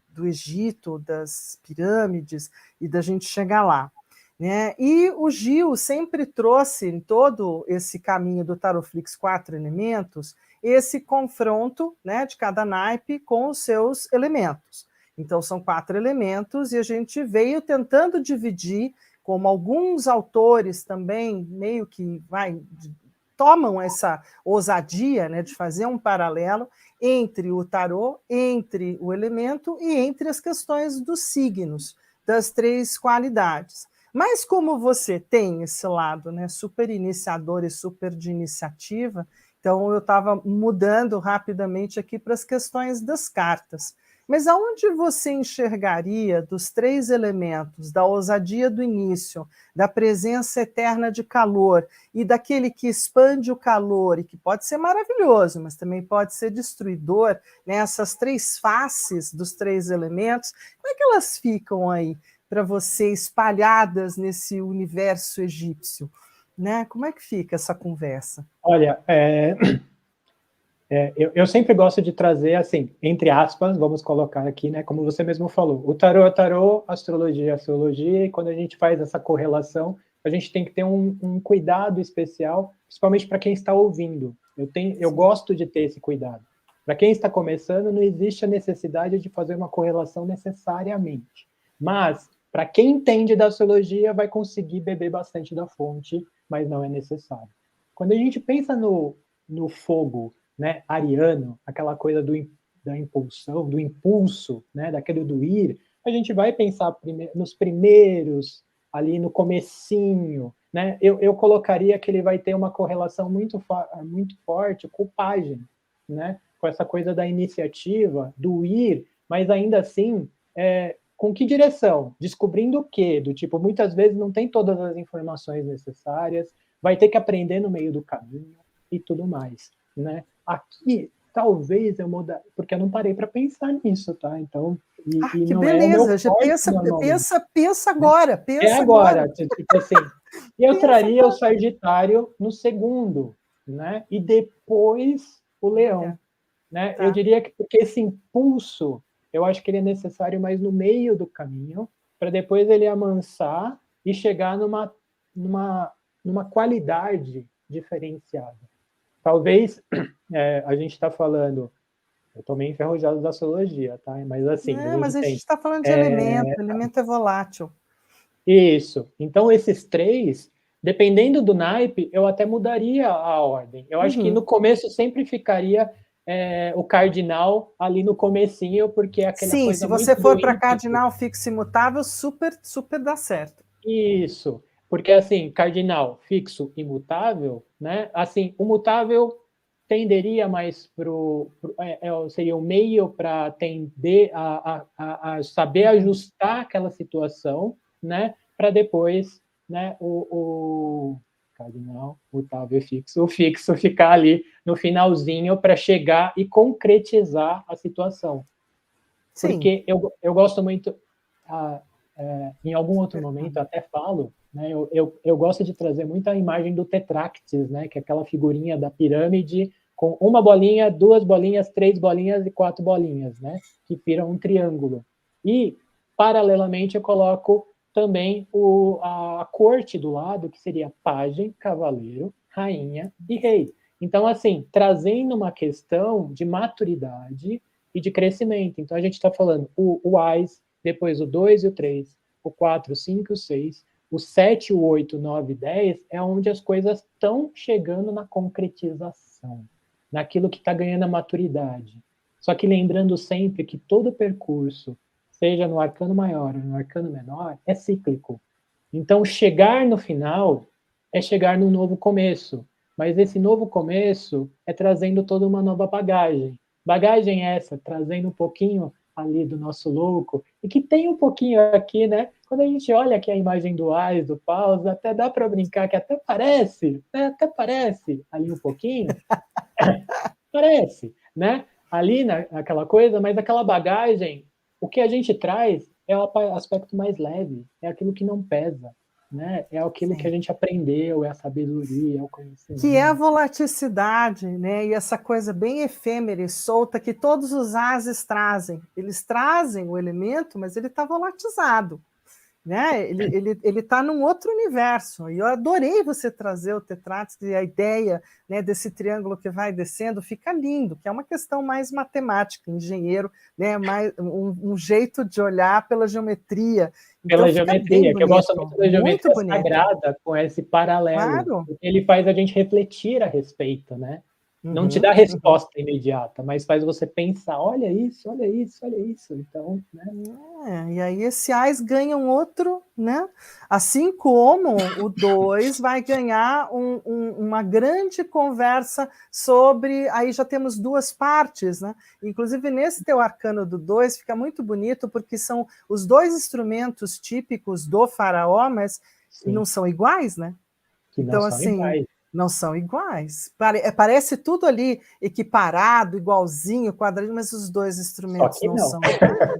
do Egito, das pirâmides, e da gente chegar lá. Né? E o Gil sempre trouxe, em todo esse caminho do Tarotflix 4 elementos, esse confronto, né, de cada naipe com os seus elementos. Então, são 4 elementos, e a gente veio tentando dividir, como alguns autores também meio que tomam essa ousadia, né, de fazer um paralelo entre o tarô, entre o elemento e entre as questões dos signos, das 3 qualidades. Mas como você tem esse lado, né, super iniciador e super de iniciativa, então eu estava mudando rapidamente aqui para as questões das cartas. Mas aonde você enxergaria dos 3 elementos, da ousadia do início, da presença eterna de calor e daquele que expande o calor e que pode ser maravilhoso, mas também pode ser destruidor, né? Essas 3 faces dos 3 elementos, como é que elas ficam aí para você espalhadas nesse universo egípcio? Né? Como é que fica essa conversa? Olha, eu sempre gosto de trazer, assim, entre aspas, vamos colocar aqui, né, como você mesmo falou, o tarô é tarô, astrologia é astrologia, e quando a gente faz essa correlação, a gente tem que ter um cuidado especial, principalmente para quem está ouvindo. Eu gosto de ter esse cuidado. Para quem está começando, não existe a necessidade de fazer uma correlação necessariamente. Mas, para quem entende da astrologia, vai conseguir beber bastante da fonte, mas não é necessário. Quando a gente pensa no fogo, né, ariano, aquela coisa da impulsão, do impulso, né, daquele do ir, a gente vai pensar nos primeiros, ali no comecinho, né? Eu colocaria que ele vai ter uma correlação muito forte com o pajem, né? Com essa coisa da iniciativa, do ir, mas ainda assim, com que direção? Descobrindo o quê? Do tipo, muitas vezes não tem todas as informações necessárias, vai ter que aprender no meio do caminho e tudo mais, né? Aqui, talvez eu mudasse, porque eu não parei para pensar nisso, tá? Então, e que não beleza, já pensa agora, pensa agora, agora. Tipo assim, eu traria o Sagitário no segundo, né? E depois o Leão, né? Tá. Eu diria que porque esse impulso, eu acho que ele é necessário mais no meio do caminho, para depois ele amansar e chegar numa qualidade diferenciada. Talvez a gente está falando, eu estou meio enferrujado da astrologia, tá? Mas assim, Mas a gente está falando de elemento é volátil. Isso. Então, esses 3, dependendo do naipe, eu até mudaria a ordem. Eu acho que no começo sempre ficaria o cardinal ali no comecinho, porque é aquela coisa. Sim, se você for para cardinal fixo e imutável, super dá certo. Isso. Porque, assim, cardinal fixo e mutável, né? Assim, o mutável tenderia mais seria o meio para tender a saber ajustar aquela situação, né? Para depois, né? O cardinal, mutável e fixo, o fixo ficar ali no finalzinho para chegar e concretizar a situação. Sim. Porque eu gosto muito, em algum outro momento até falo, né, eu gosto de trazer muita imagem do Tetractis, né, que é aquela figurinha da pirâmide com uma bolinha, 2 bolinhas, 3 bolinhas e 4 bolinhas, né, que viram um triângulo. E, paralelamente, eu coloco também a corte do lado, que seria pajem, cavaleiro, rainha e rei. Então, assim, trazendo uma questão de maturidade e de crescimento. Então, a gente está falando o AIS, depois o 2 e o 3, o 4, o 5 e o 6, o 7, o 8, o 9 e 10 é onde as coisas estão chegando na concretização, naquilo que está ganhando a maturidade. Só que lembrando sempre que todo percurso, seja no arcano maior ou no arcano menor, é cíclico. Então, chegar no final é chegar num novo começo. Mas esse novo começo é trazendo toda uma nova bagagem. Bagagem essa, trazendo um pouquinho ali do nosso louco, e que tem um pouquinho aqui, né? Quando a gente olha aqui a imagem do Ais, do Paus, até dá para brincar que até parece, né? Até parece ali um pouquinho, parece, né? Ali naquela coisa, mas aquela bagagem, o que a gente traz é o aspecto mais leve, é aquilo que não pesa, né? É aquilo que a gente aprendeu, é a sabedoria, é o conhecimento. Que é a volaticidade, né? E essa coisa bem efêmera e solta que todos os ases trazem. Eles trazem o elemento, mas ele está volatizado. Né? Ele está num outro universo. E eu adorei você trazer o Tetrates e a ideia, né, desse triângulo que vai descendo, fica lindo, que é uma questão mais matemática, engenheiro, né, mais, um jeito de olhar pela geometria. Então, pela geometria, que eu gosto muito da geometria sagrada, com esse paralelo. Claro. Ele faz a gente refletir a respeito, né? Não te dá resposta imediata, mas faz você pensar, olha isso, olha isso, olha isso. Então, né? E aí esse AIS ganha um outro, né? Assim como o 2 vai ganhar uma grande conversa sobre, aí já temos duas partes, né? Inclusive nesse teu arcano do 2 fica muito bonito, porque são os dois instrumentos típicos do faraó, mas não são iguais, né? Que então, assim, iguais. Não são iguais. Parece tudo ali equiparado, igualzinho, quadradinho, mas os dois instrumentos não são iguais.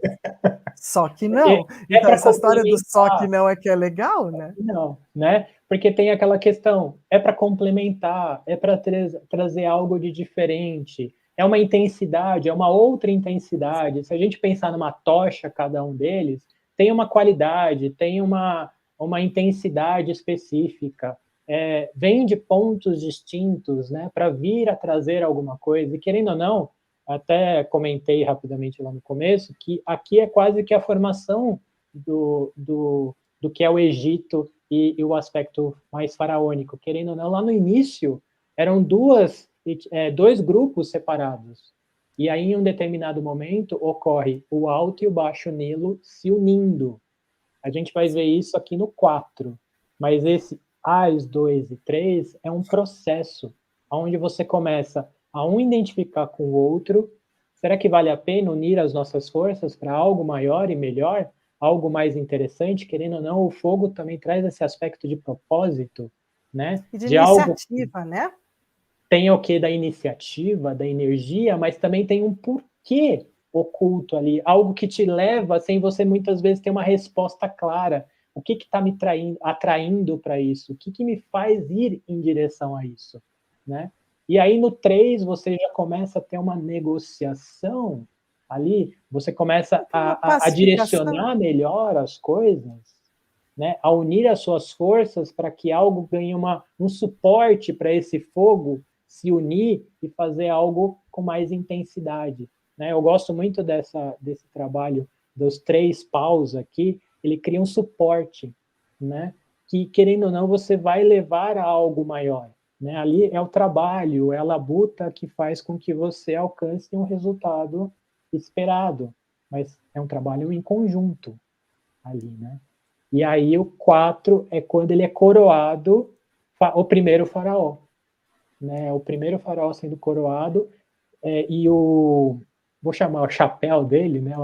Só que não. Então, essa história do só que não é que é legal, né? Não, né? Porque tem aquela questão, é para complementar, é para trazer algo de diferente, é uma intensidade, é uma outra intensidade. Se a gente pensar numa tocha, cada um deles, tem uma qualidade, tem uma intensidade específica. Vem de pontos distintos, né, para vir a trazer alguma coisa, e querendo ou não, até comentei rapidamente lá no começo, que aqui é quase que a formação do que é o Egito e o aspecto mais faraônico, querendo ou não, lá no início eram dois grupos separados, e aí em um determinado momento ocorre o Alto e o Baixo Nilo se unindo. A gente vai ver isso aqui no 4, mas esse As 2 e 3 é um processo onde você começa a identificar com o outro. Será que vale a pena unir as nossas forças para algo maior e melhor? Algo mais interessante? Querendo ou não, o fogo também traz esse aspecto de propósito, né? E de iniciativa, algo... né? Tem o quê da iniciativa, da energia, mas também tem um porquê oculto ali, algo que te leva sem você muitas vezes ter uma resposta clara. O que está me atraindo para isso? O que me faz ir em direção a isso? Né? E aí no 3 você já começa a ter uma negociação ali, você começa a direcionar melhor as coisas, né? A unir as suas forças para que algo ganhe um suporte para esse fogo se unir e fazer algo com mais intensidade. Né? Eu gosto muito desse trabalho dos 3 paus aqui, ele cria um suporte, né? Que, querendo ou não, você vai levar a algo maior. Né? Ali é o trabalho, é a labuta que faz com que você alcance um resultado esperado, mas é um trabalho em conjunto ali, né? E aí o 4 é quando ele é coroado, o primeiro faraó, né? O primeiro faraó sendo coroado, e vou chamar o chapéu dele, né?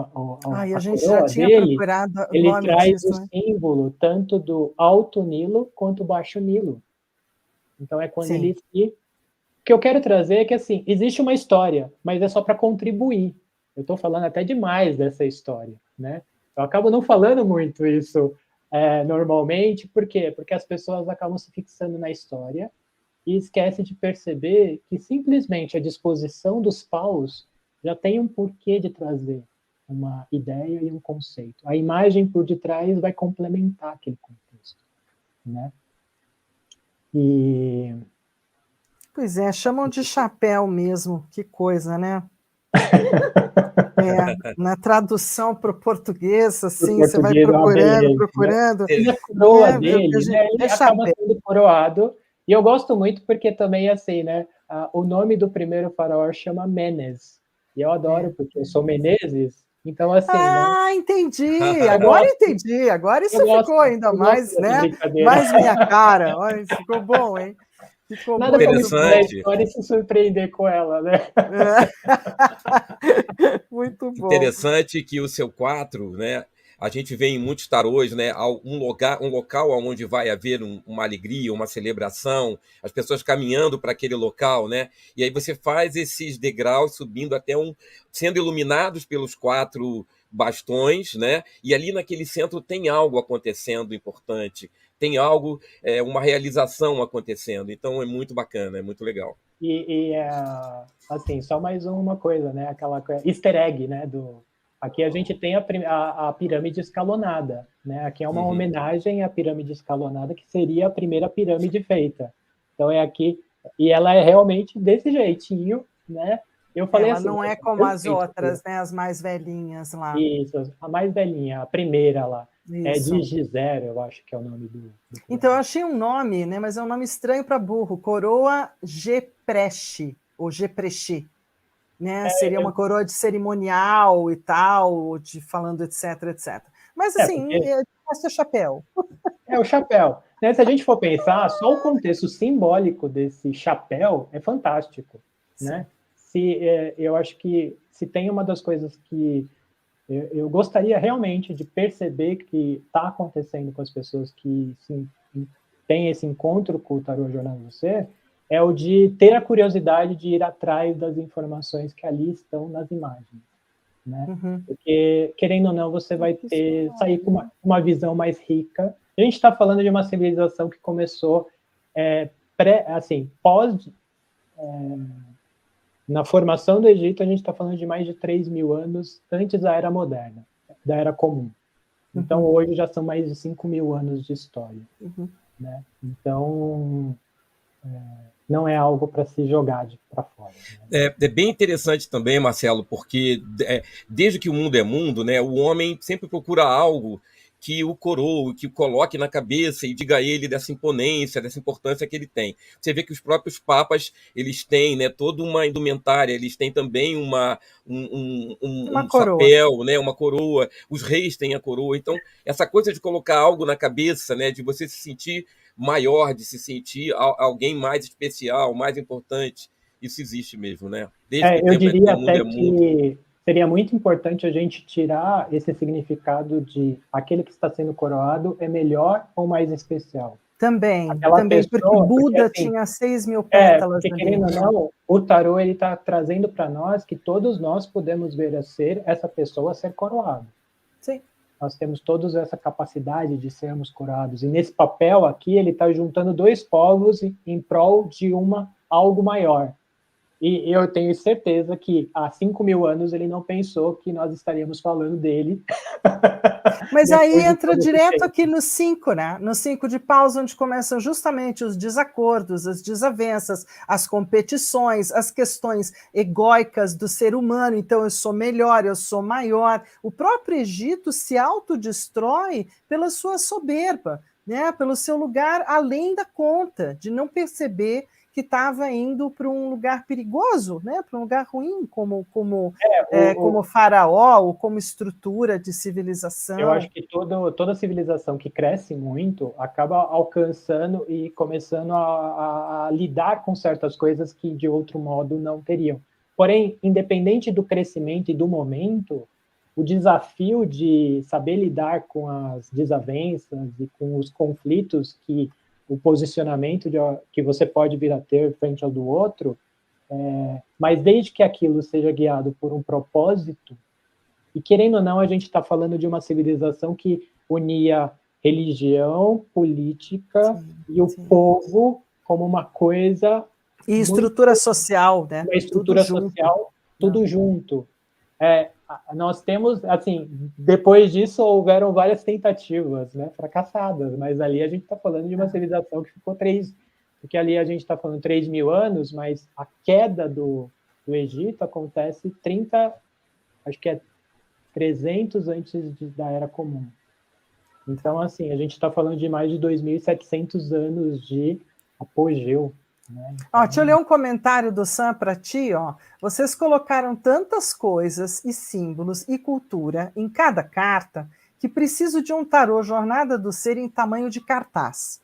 A gente já tinha dele, procurado ele nome traz disso, o símbolo tanto do Alto Nilo quanto do Baixo Nilo. Então é quando ele se... O que eu quero trazer é que, assim, existe uma história, mas é só para contribuir. Eu estou falando até demais dessa história, né? Eu acabo não falando muito isso normalmente, por quê? Porque as pessoas acabam se fixando na história e esquecem de perceber que simplesmente a disposição dos paus já tem um porquê de trazer uma ideia e um conceito. A imagem por detrás vai complementar aquele contexto, né? E... Pois é, chamam de chapéu mesmo, que coisa, né? na tradução para o português, assim, Pro você vai português é uma beleza, procurando. E a coroa né? dele, né, ele acaba chapéu. sendo coroado. E eu gosto muito porque também, assim, né, o nome do primeiro faraó chama Menes. E eu adoro, porque eu sou Menezes. Então, assim, né? Entendi. Eu Agora gosto, entendi. Agora isso eu gosto, ficou ainda eu gosto mais, dessa né? brincadeira. Mais minha cara. Olha, isso ficou bom, hein? Ficou Nada como muito estudar a bom. Interessante. história e se surpreender com ela, né? É. Muito bom. Interessante que o seu 4, né? A gente vê em muitos tarôs, né? Um local onde vai haver uma alegria, uma celebração, as pessoas caminhando para aquele local, né? E aí você faz esses degraus subindo até sendo iluminados pelos 4 bastões, né? E ali naquele centro tem algo acontecendo importante, tem algo, uma realização acontecendo. Então é muito bacana, é muito legal. Assim, só mais uma coisa, né? Aquela easter egg, né? Aqui a gente tem a pirâmide escalonada, né? Aqui é uma homenagem à pirâmide escalonada, que seria a primeira pirâmide feita. Então é aqui, e ela é realmente desse jeitinho, né? Eu falei Ela assim, não é como as outras, né? As mais velhinhas lá. isso, a mais velhinha, a primeira lá. É Isso. de Gisero, eu acho que é o nome do Então, eu achei um nome, né? Mas é um nome estranho para burro. Coroa Gepreche, ou Gepreche. Né? Seria uma coroa de cerimonial e tal, de falando etc, etc. Mas, assim, é seu chapéu. É o chapéu. Né? Se a gente for pensar, só o contexto simbólico desse chapéu é fantástico. Né? Eu acho que se tem uma das coisas que eu gostaria realmente de perceber que está acontecendo com as pessoas que têm esse encontro com o Tarô Jornada do Ser, é o de ter a curiosidade de ir atrás das informações que ali estão nas imagens. Né? Porque, querendo ou não, você vai sair com uma visão mais rica. A gente está falando de uma civilização que começou na formação do Egito, a gente está falando de mais de 3.000 anos antes da Era Moderna, da Era Comum. Então, hoje já são mais de 5.000 anos de história. Né? Então, não é algo para se jogar para fora. Né? É bem interessante também, Marcelo, porque desde que o mundo é mundo, né, o homem sempre procura algo que o coroe, que o coloque na cabeça e diga a ele dessa imponência, dessa importância que ele tem. Você vê que os próprios papas, eles têm, né, toda uma indumentária, eles têm também um chapéu, né, uma coroa, os reis têm a coroa. Então, essa coisa de colocar algo na cabeça, né, de você se sentir maior, de se sentir alguém mais especial, mais importante, isso existe mesmo, né? Desde que eu diria mundo até é mundo. que seria muito importante a gente tirar esse significado de aquele que está sendo coroado é melhor ou mais especial. Também, pessoa, porque Buda assim, tinha 6.000 pétalas. Porque, querendo ou não, o tarô está trazendo para nós que todos nós podemos ver a ser essa pessoa ser coroado. Sim. Nós temos todos essa capacidade de sermos coroados. E nesse papel aqui, ele está juntando 2 povos em prol de algo maior. E eu tenho certeza que há 5.000 anos ele não pensou que nós estaríamos falando dele. Mas aí entra direto aqui no 5, né? No 5 de paus, onde começam justamente os desacordos, as desavenças, as competições, as questões egóicas do ser humano. Então, eu sou melhor, eu sou maior. O próprio Egito se autodestrói pela sua soberba, né? Pelo seu lugar além da conta, de não perceber que estava indo para um lugar perigoso, né? Para um lugar ruim, como faraó, ou como estrutura de civilização. Eu acho que toda civilização que cresce muito acaba alcançando e começando a lidar com certas coisas que de outro modo não teriam. Porém, independente do crescimento e do momento, o desafio de saber lidar com as desavenças e com os conflitos que o posicionamento que você pode vir a ter frente ao do outro, mas desde que aquilo seja guiado por um propósito, e querendo ou não, a gente está falando de uma civilização que unia religião, política e o povo como uma coisa... E estrutura social, né? Uma estrutura social, tudo junto. Nós temos, assim, depois disso houveram várias tentativas, né, fracassadas, mas ali a gente está falando de uma civilização que ficou porque ali a gente está falando 3.000 anos, mas a queda do Egito acontece acho que é 300 antes da Era Comum. Então, assim, a gente está falando de mais de 2.700 anos de apogeu. Né? Então, Deixa eu ler um comentário do Sam para ti. Vocês colocaram tantas coisas e símbolos e cultura em cada carta que preciso de um tarô Jornada do Ser em tamanho de cartaz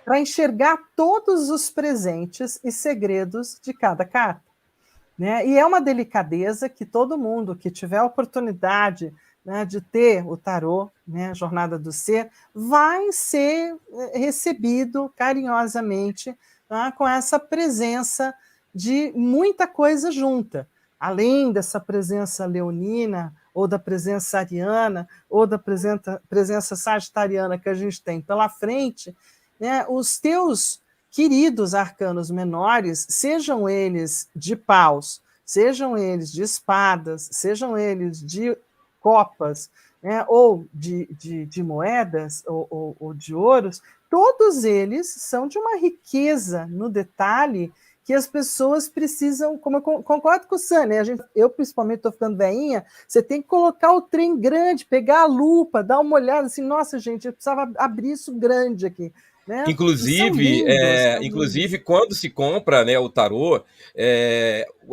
para enxergar todos os presentes e segredos de cada carta. Né? E é uma delicadeza que todo mundo que tiver a oportunidade, né, de ter o tarô, né, Jornada do Ser, vai ser recebido carinhosamente, tá, com essa presença de muita coisa junta, além dessa presença leonina, ou da presença ariana, ou da presença sagitariana que a gente tem pela frente, né, os teus queridos arcanos menores, sejam eles de paus, sejam eles de espadas, sejam eles de copas, né, ou de moedas, ou de ouros, todos eles são de uma riqueza no detalhe que as pessoas precisam, como eu concordo com o Sam, né? Eu principalmente estou ficando velhinha, você tem que colocar o trem grande, pegar a lupa, dar uma olhada assim, nossa, gente, eu precisava abrir isso grande aqui. Né? Inclusive, quando se compra, né, o tarô,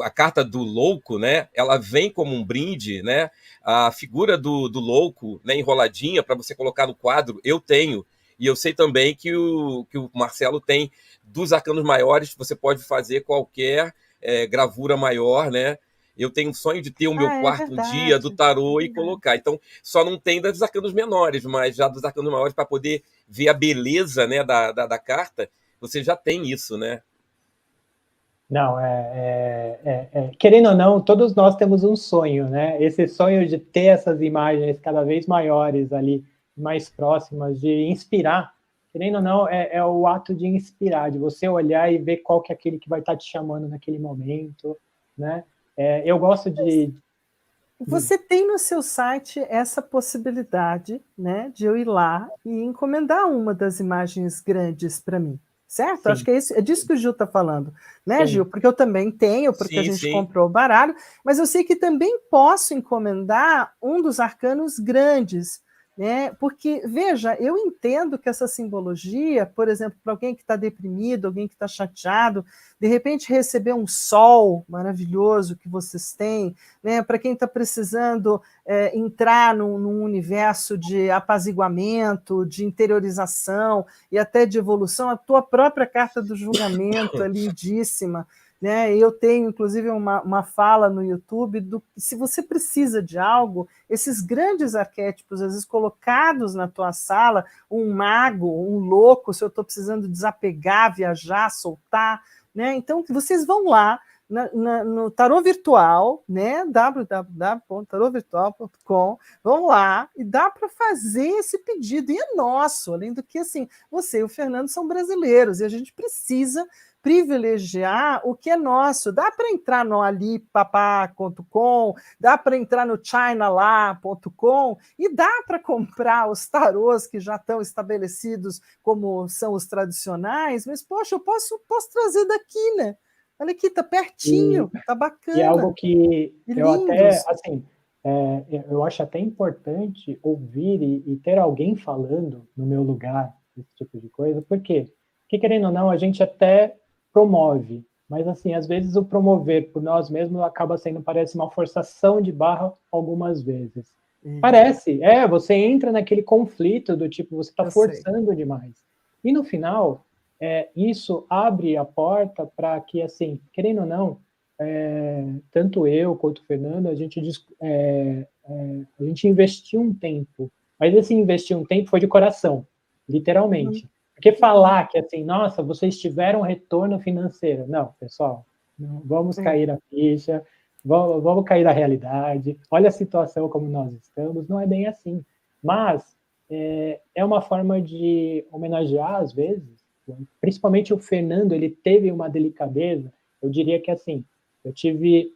a carta do louco, né, ela vem como um brinde, né? A figura do louco, né, enroladinha para você colocar no quadro, eu tenho. E eu sei também que o Marcelo tem dos arcanos maiores, você pode fazer qualquer gravura maior, né? Eu tenho um sonho de ter o meu quarto um dia do tarô e colocar. Então, só não tem dos arcanos menores, mas já dos arcanos maiores, para poder ver a beleza, né, da carta, você já tem isso, né? Não, querendo ou não, todos nós temos um sonho, né? Esse sonho de ter essas imagens cada vez maiores ali, mais próximas, de inspirar. Querendo ou não, é o ato de inspirar, de você olhar e ver qual que é aquele que vai estar te chamando naquele momento, né? Eu gosto de... Você tem no seu site essa possibilidade, né, de eu ir lá e encomendar uma das imagens grandes para mim, certo? Sim. Acho que é disso que o Gil está falando, né, sim, Gil? Porque eu também tenho, porque sim, a gente comprou o baralho, mas eu sei que também posso encomendar um dos arcanos grandes, né? Porque, veja, eu entendo que essa simbologia, por exemplo, para alguém que está deprimido, alguém que está chateado, de repente receber um sol maravilhoso que vocês têm, né? Para quem está precisando entrar num universo de apaziguamento, de interiorização e até de evolução, a tua própria carta do julgamento é lindíssima. Né? Eu tenho, inclusive, uma fala no YouTube se você precisa de algo, esses grandes arquétipos, às vezes colocados na tua sala, um mago, um louco, se eu estou precisando desapegar, viajar, soltar, né? Então, vocês vão lá no Tarô Virtual, né? www.tarotvirtual.com, vão lá e dá para fazer esse pedido, e é nosso, além do que, assim, você e o Fernando são brasileiros, e a gente precisa privilegiar o que é nosso. Dá para entrar no alipapá.com, dá para entrar no chinalá.com e dá para comprar os tarôs que já estão estabelecidos como são os tradicionais, mas, poxa, eu posso trazer daqui, né? Olha aqui, tá pertinho, tá bacana. E é algo que eu até, assim, eu acho até importante ouvir e ter alguém falando no meu lugar, esse tipo de coisa, por quê? Porque, querendo ou não, a gente até promove, mas assim, às vezes o promover por nós mesmos parece uma forçação de barra algumas vezes. Parece, você entra naquele conflito do tipo, você está forçando demais. E no final, isso abre a porta para que, assim, querendo ou não, tanto eu quanto o Fernando, a gente investiu um tempo, mas esse investir um tempo foi de coração, literalmente. Porque falar que, assim, nossa, vocês tiveram retorno financeiro. Não, pessoal, não, vamos cair a ficha, vamos cair da realidade. Olha a situação como nós estamos, não é bem assim. Mas é uma forma de homenagear, às vezes, principalmente o Fernando, ele teve uma delicadeza, eu diria que, assim, eu tive...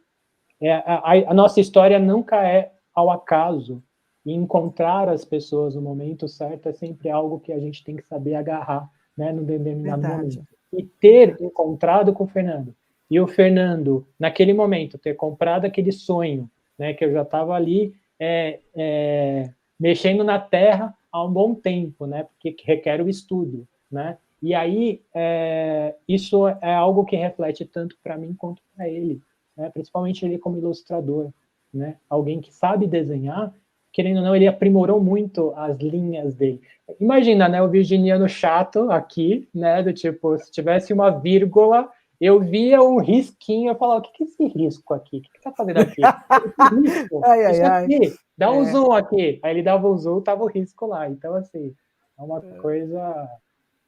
a nossa história nunca é ao acaso, e encontrar as pessoas no momento certo é sempre algo que a gente tem que saber agarrar, né, no determinado momento. E ter encontrado com o Fernando, e o Fernando, naquele momento, ter comprado aquele sonho, né, que eu já estava ali mexendo na terra há um bom tempo, né? Porque requer o estudo, né? E aí, isso é algo que reflete tanto para mim quanto para ele, né? Principalmente ele como ilustrador, né? Alguém que sabe desenhar, querendo ou não, ele aprimorou muito as linhas dele. Imagina, né? O virginiano chato aqui, né? Do tipo, se tivesse uma vírgula, eu via um risquinho, eu falava, o que é esse risco aqui? O que está fazendo aqui? Esse risco? Ai, ai, Isso ai. aqui, dá um zoom aqui. Aí ele dava um zoom, tava o risco lá. Então, assim, é uma coisa...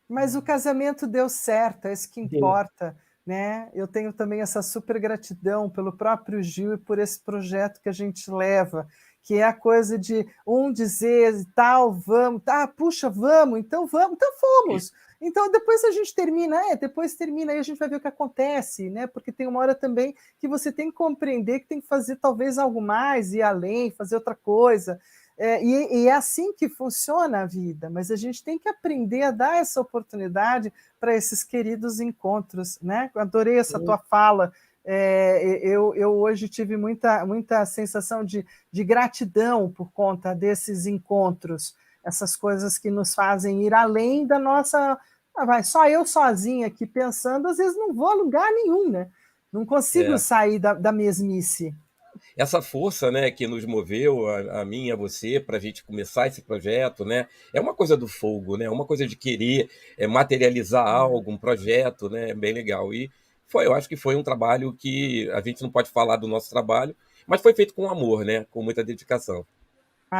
Mas o casamento deu certo, é isso que Deu. importa, né? Eu tenho também essa super gratidão pelo próprio Gil e por esse projeto que a gente leva, que é a coisa de um dizer tal, vamos, tá, puxa, vamos, então fomos. Então depois a gente termina, depois termina, aí a gente vai ver o que acontece, né? Porque tem uma hora também que você tem que compreender que tem que fazer talvez algo mais, ir além, fazer outra coisa. E é assim que funciona a vida, mas a gente tem que aprender a dar essa oportunidade para esses queridos encontros, né? Eu adorei essa tua fala. Eu hoje tive muita sensação de gratidão por conta desses encontros, essas coisas que nos fazem ir além da nossa. Só eu sozinha aqui pensando, às vezes não vou a lugar nenhum, né? Não consigo sair da mesmice. Essa força, né, que nos moveu, a mim e a você, para a gente começar esse projeto, né, é uma coisa do fogo, né, uma coisa de querer materializar algo, um projeto, né, bem legal. E eu acho que foi um trabalho que a gente não pode falar do nosso trabalho, mas foi feito com amor, né, com muita dedicação.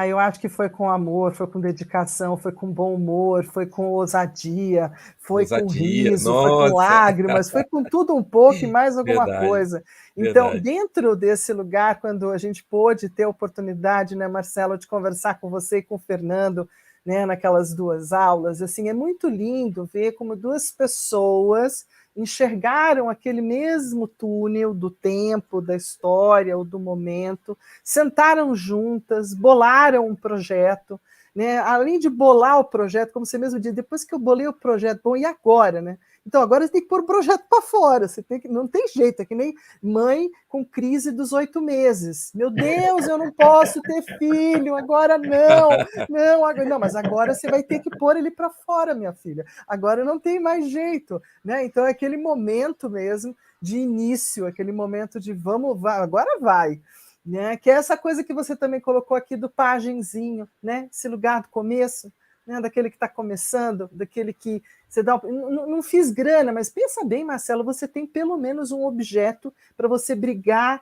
Eu acho que foi com amor, foi com dedicação, foi com bom humor, foi com ousadia, foi com Ousadia, riso, foi com nossa, lágrimas, foi com tudo um pouco e mais alguma verdade, coisa. Então, verdade. dentro desse lugar, quando a gente pôde ter a oportunidade, né, Marcelo, de conversar com você e com o Fernando, né, naquelas duas aulas, assim, é muito lindo ver como duas pessoas enxergaram aquele mesmo túnel do tempo, da história ou do momento, sentaram juntas, bolaram um projeto, né? Além de bolar o projeto, como você mesmo disse, depois que eu bolei o projeto, bom, e agora, né? Então agora você tem que pôr o projeto para fora, não tem jeito, é que nem mãe com crise dos 8 meses. Meu Deus, eu não posso ter filho, agora não, mas agora você vai ter que pôr ele para fora, minha filha. Agora não tem mais jeito, né? Então é aquele momento mesmo de início, aquele momento de agora vai. Né? Que é essa coisa que você também colocou aqui do pagenzinho, né? Esse lugar do começo, né? Daquele que está começando, daquele que você dá. Não fiz grana, mas pensa bem, Marcelo, você tem pelo menos um objeto para você brigar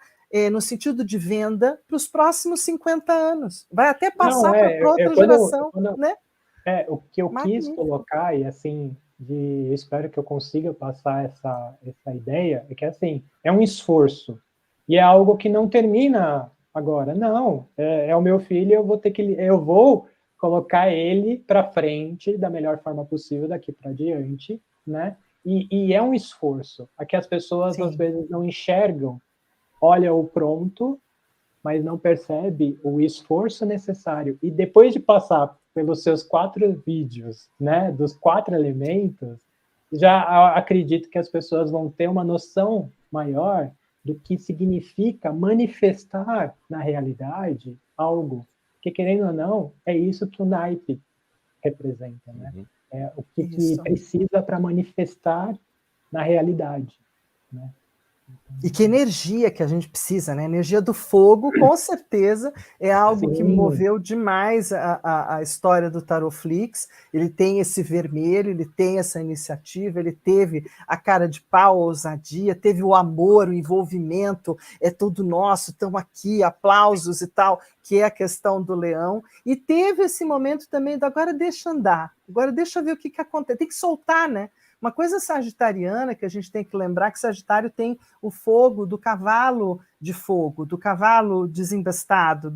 no sentido de venda para os próximos 50 anos. Vai até passar para outra geração. Né? O que eu quis Magnífico. colocar, e assim, espero que eu consiga passar essa ideia, é que assim, é um esforço. E é algo que não termina agora. Não, é o meu filho, eu vou colocar ele para frente da melhor forma possível daqui para diante, né? E é um esforço. Aqui as pessoas às vezes não enxergam, olha o pronto, mas não percebe o esforço necessário. E depois de passar pelos seus 4 vídeos, né, dos 4 elementos, já acredito que as pessoas vão ter uma noção maior do que significa manifestar na realidade algo. Porque, querendo ou não, é isso que o naipe representa, né? É o que precisa para manifestar na realidade, né? E que energia que a gente precisa, né? Energia do fogo, com certeza, é algo que moveu demais a história do Tarotflix. Ele tem esse vermelho, ele tem essa iniciativa, ele teve a cara de pau, a ousadia, teve o amor, o envolvimento, é tudo nosso, estamos aqui, aplausos e tal, que é a questão do leão. E teve esse momento também do agora deixa andar, agora deixa ver o que acontece, tem que soltar, né? Uma coisa sagitariana que a gente tem que lembrar que Sagitário tem o fogo do cavalo de fogo, do cavalo desembestado,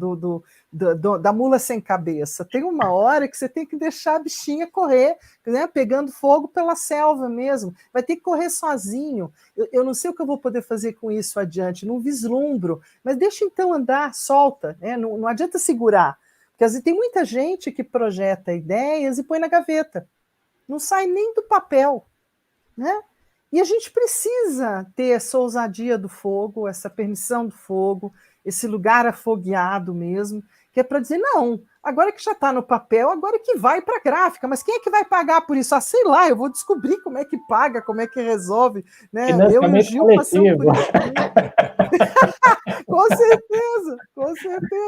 da mula sem cabeça. Tem uma hora que você tem que deixar a bichinha correr, né, pegando fogo pela selva mesmo. Vai ter que correr sozinho. Eu não sei o que eu vou poder fazer com isso adiante, não vislumbro, mas deixa então andar, solta, né? Não adianta segurar. Porque às vezes tem muita gente que projeta ideias e põe na gaveta. Não sai nem do papel. Né? E a gente precisa ter essa ousadia do fogo, essa permissão do fogo, esse lugar afogueado mesmo, que é para dizer, não, agora que já está no papel, agora que vai para a gráfica, mas quem é que vai pagar por isso? Ah, sei lá, eu vou descobrir como é que paga, como é que resolve, né? Eu e o Gil passamos por isso. Com certeza,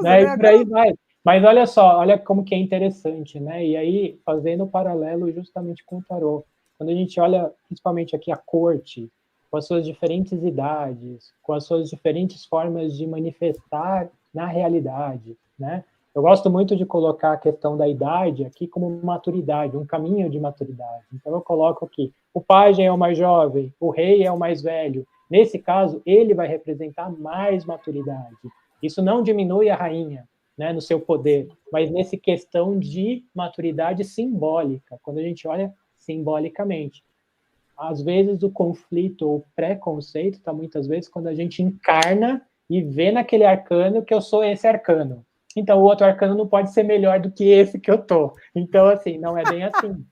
né? né? E por aí vai. Mas olha só, olha como que é interessante, né? E aí, fazendo o paralelo justamente com o tarô, quando a gente olha, principalmente aqui, a corte, com as suas diferentes idades, com as suas diferentes formas de manifestar na realidade, né? Eu gosto muito de colocar a questão da idade aqui como maturidade, um caminho de maturidade. Então, eu coloco aqui, o pajem é o mais jovem, o rei é o mais velho. Nesse caso, ele vai representar mais maturidade. Isso não diminui a rainha, né, no seu poder, mas nessa questão de maturidade simbólica, quando a gente olha simbolicamente. Às vezes o conflito ou preconceito está muitas vezes quando a gente encarna e vê naquele arcano que eu sou esse arcano. Então o outro arcano não pode ser melhor do que esse que eu tô. Então assim, não é bem assim.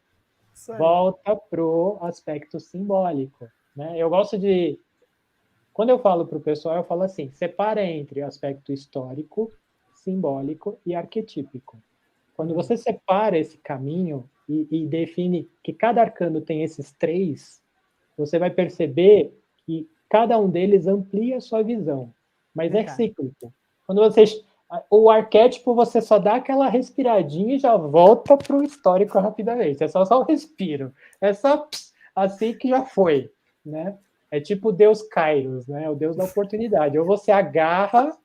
Volta pro aspecto simbólico, né? Eu gosto de quando eu falo para o pessoal, eu falo assim, separa entre aspecto histórico, simbólico e arquetípico. Quando você separa esse caminho e define que cada arcano tem esses três, você vai perceber que cada um deles amplia a sua visão, mas é cíclico. Quando você o arquétipo você só dá aquela respiradinha e já volta para o histórico rapidamente. É só o respiro. É só assim que já foi, né? É tipo o Deus Kairos, né? O Deus da oportunidade. Ou você agarra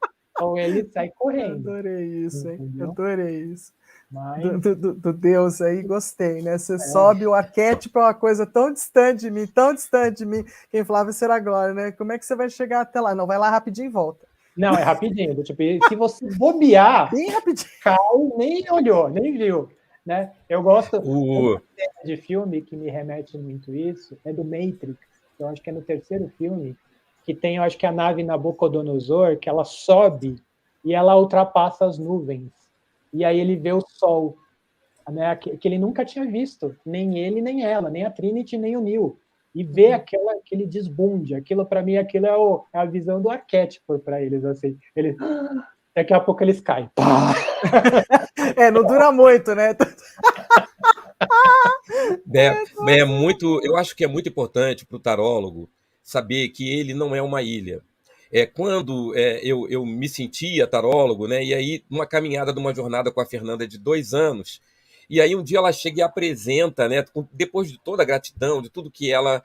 ou ele sai correndo. Eu adorei isso, hein? Entendeu? Adorei isso. Mas... Do Deus aí, gostei, né? Você sobe o arquétipo, é uma coisa tão distante de mim, tão distante de mim. Quem falava será agora, né? Como é que você vai chegar até lá? Não, vai lá rapidinho e volta. Não, é rapidinho. Tipo, se você bobear, bem rapidinho. Cai, nem olhou, nem viu. Né? Eu gosto de filme que me remete muito isso, é do Matrix. Eu acho que é no terceiro filme, que tem, eu acho que a nave Nabucodonosor, que ela sobe e ela ultrapassa as nuvens. E aí ele vê o sol, né, que ele nunca tinha visto, nem ele, nem ela, nem a Trinity, nem o Neo. E vê aquele desbunde. Aquilo, para mim, aquilo é a visão do arquétipo para eles. Assim. Eles, daqui a pouco eles caem. Pá! Não dura muito, né? É muito, eu acho que é muito importante para o tarólogo saber que ele não é uma ilha. Quando eu me sentia tarólogo, né, e aí numa caminhada de uma jornada com a Fernanda de 2 anos, e aí um dia ela chega e apresenta, né, depois de toda a gratidão, de tudo que ela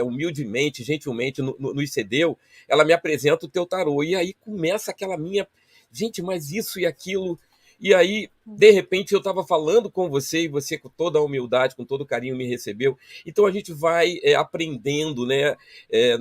humildemente, gentilmente nos cedeu, ela me apresenta o teu tarô, e aí começa aquela minha, gente, mas isso e aquilo... E aí, de repente, eu estava falando com você e você, com toda a humildade, com todo o carinho, me recebeu. Então, a gente vai aprendendo, né?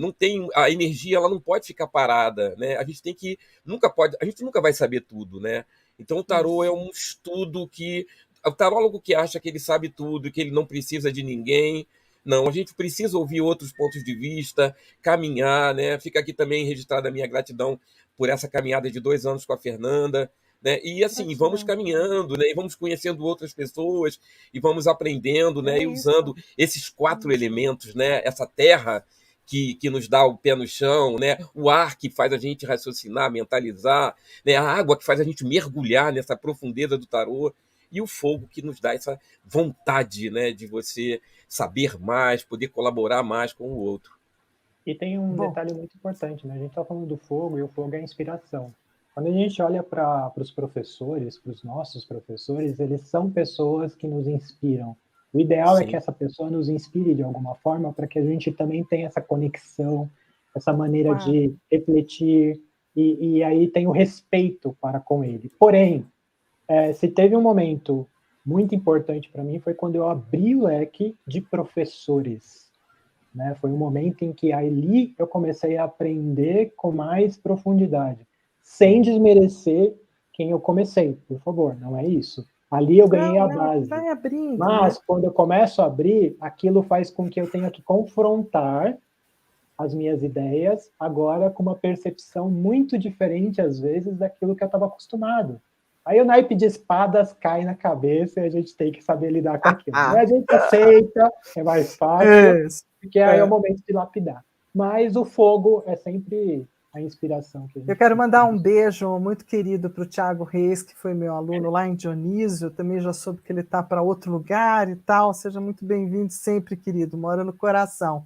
Não tem, a energia ela não pode ficar parada, né? A gente nunca vai saber tudo, né? Então, o tarô é um estudo que... O tarólogo que acha que ele sabe tudo, que ele não precisa de ninguém... Não, a gente precisa ouvir outros pontos de vista, caminhar, né? Fica aqui também registrada a minha gratidão por essa caminhada de 2 anos com a Fernanda, né? E assim, vamos caminhando, né? E vamos conhecendo outras pessoas, e vamos aprendendo, né? E usando esses 4 elementos, né? Essa terra que nos dá o pé no chão, né? O ar que faz a gente raciocinar, mentalizar, né? A água que faz a gente mergulhar nessa profundeza do tarô, e o fogo que nos dá essa vontade, né? De você saber mais, poder colaborar mais com o outro. E tem um detalhe muito importante, né? A gente está falando do fogo, e o fogo é a inspiração. Quando a gente olha para os professores, para os nossos professores, eles são pessoas que nos inspiram. O ideal é que essa pessoa nos inspire de alguma forma para que a gente também tenha essa conexão, essa maneira de refletir, e aí tem o respeito para com ele. Porém, se teve um momento muito importante para mim, foi quando eu abri o leque de professores. Né? Foi um momento em que ali eu comecei a aprender com mais profundidade. Sem desmerecer quem eu comecei, por favor, não é isso. Ali eu ganhei a base. Vai abrindo, mas né? quando eu começo a abrir, aquilo faz com que eu tenha que confrontar as minhas ideias, agora com uma percepção muito diferente, às vezes, daquilo que eu estava acostumado. Aí o naipe de espadas cai na cabeça e a gente tem que saber lidar com aquilo. A gente aceita, é mais fácil, porque aí é o momento de lapidar. Mas o fogo é sempre a inspiração que a gente Eu quero mandar um beijo muito querido para o Thiago Reis, que foi meu aluno lá em Dionísio. Eu também já soube que ele está para outro lugar e tal. Seja muito bem-vindo sempre, querido. Mora no coração.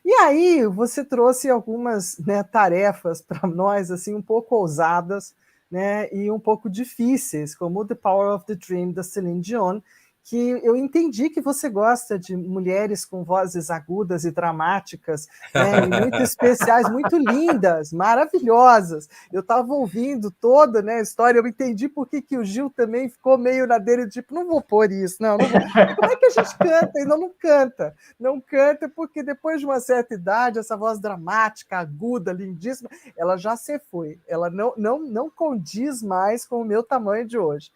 E aí, você trouxe algumas, né, tarefas para nós, assim, um pouco ousadas, né, e um pouco difíceis, como The Power of the Dream, da Celine Dion, que eu entendi que você gosta de mulheres com vozes agudas e dramáticas, né, e muito especiais, muito lindas, maravilhosas. Eu estava ouvindo toda, né, a história, eu entendi por que o Gil também ficou meio na dele, tipo, não vou pôr isso, não vou. E como é que a gente canta? E não canta. Não canta porque depois de uma certa idade, essa voz dramática, aguda, lindíssima, ela já se foi. Ela não condiz mais com o meu tamanho de hoje.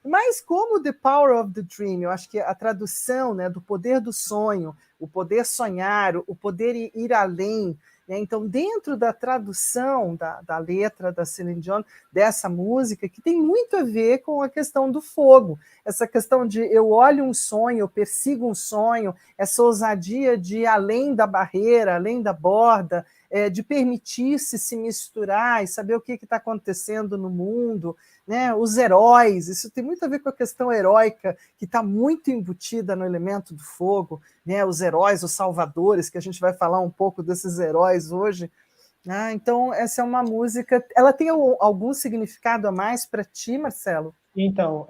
Mas como The Power of the Dream, eu acho que a tradução, né, do poder do sonho, o poder sonhar, o poder ir além, né? Então, dentro da tradução da letra da Celine Dion, dessa música, que tem muito a ver com a questão do fogo, essa questão de eu olho um sonho, eu persigo um sonho, essa ousadia de ir além da barreira, além da borda, de permitir-se se misturar e saber o que está acontecendo no mundo, né? Os heróis, isso tem muito a ver com a questão heróica, que está muito embutida no elemento do fogo, né? Os heróis, os salvadores, que a gente vai falar um pouco desses heróis hoje. Ah, então, essa é uma música. Ela tem algum significado a mais para ti, Marcelo? Então,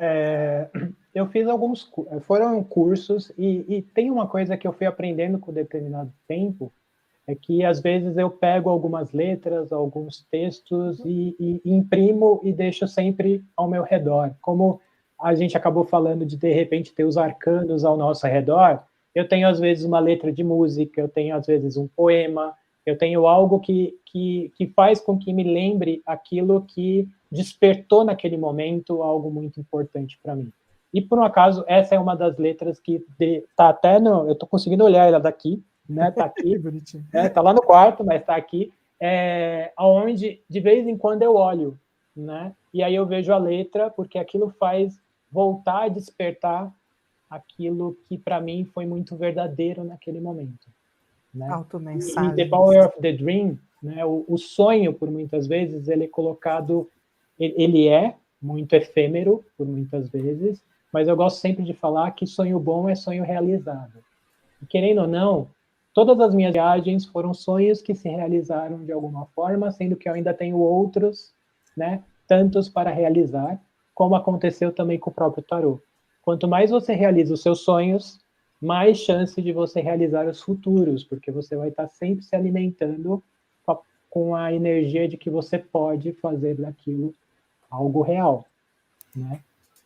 eu fiz foram cursos, e tem uma coisa que eu fui aprendendo com determinado tempo, é que às vezes eu pego algumas letras, alguns textos e imprimo e deixo sempre ao meu redor. Como a gente acabou falando de repente ter os arcanos ao nosso redor, eu tenho às vezes uma letra de música, eu tenho às vezes um poema, eu tenho algo que faz com que me lembre aquilo que despertou naquele momento algo muito importante para mim. E por um acaso essa é uma das letras que está até eu estou conseguindo olhar ela daqui, né? Tá aqui, tá lá no quarto, mas tá aqui, aonde de vez em quando eu olho, né? E aí eu vejo a letra, porque aquilo faz voltar a despertar aquilo que para mim foi muito verdadeiro naquele momento, né? Automensagem. E The Power of the Dream, né? O sonho, por muitas vezes, ele é colocado, ele é muito efêmero, por muitas vezes, mas eu gosto sempre de falar que sonho bom é sonho realizado. E, querendo ou não, todas as minhas viagens foram sonhos que se realizaram de alguma forma, sendo que eu ainda tenho outros, né, tantos para realizar, como aconteceu também com o próprio tarô. Quanto mais você realiza os seus sonhos, mais chance de você realizar os futuros, porque você vai estar sempre se alimentando com a energia de que você pode fazer daquilo algo real, né?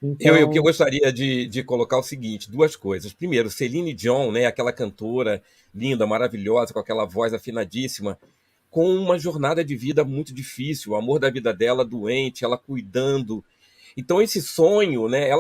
Então... Eu gostaria de colocar o seguinte, duas coisas. Primeiro, Celine Dion, né, aquela cantora linda, maravilhosa, com aquela voz afinadíssima, com uma jornada de vida muito difícil, o amor da vida dela doente, ela cuidando. Então esse sonho, né,